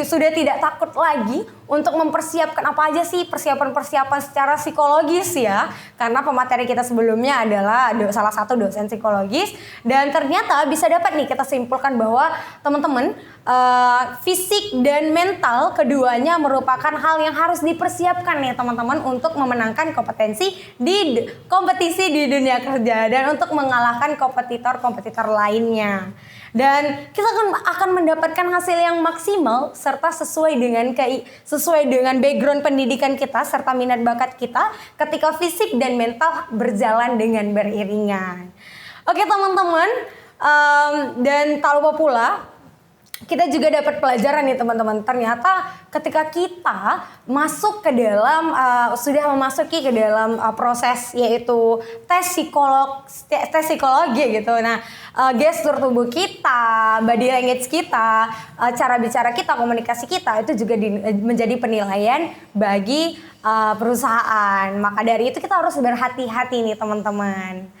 sudah tidak takut lagi untuk mempersiapkan apa aja sih persiapan-persiapan secara psikologis ya. Karena pemateri kita sebelumnya adalah salah satu dosen psikologis. Dan ternyata bisa dapat nih kita simpulkan bahwa teman-teman fisik dan mental keduanya merupakan hal yang harus dipersiapkan nih teman-teman untuk memenangkan kompetisi di dunia kerja dan untuk mengalahkan kompetitor-kompetitor lainnya. Dan kita akan mendapatkan hasil yang maksimal serta sesuai dengan background pendidikan kita serta minat bakat kita ketika fisik dan mental berjalan dengan beriringan. Oke teman-teman, dan tak lupa pula kita juga dapat pelajaran nih teman-teman. Ternyata ketika kita masuk ke dalam sudah memasuki ke dalam proses yaitu tes psikologi gitu. Nah, gestur tubuh kita, body language kita, cara bicara kita, komunikasi kita itu juga menjadi penilaian bagi perusahaan. Maka dari itu kita harus berhati-hati nih teman-teman.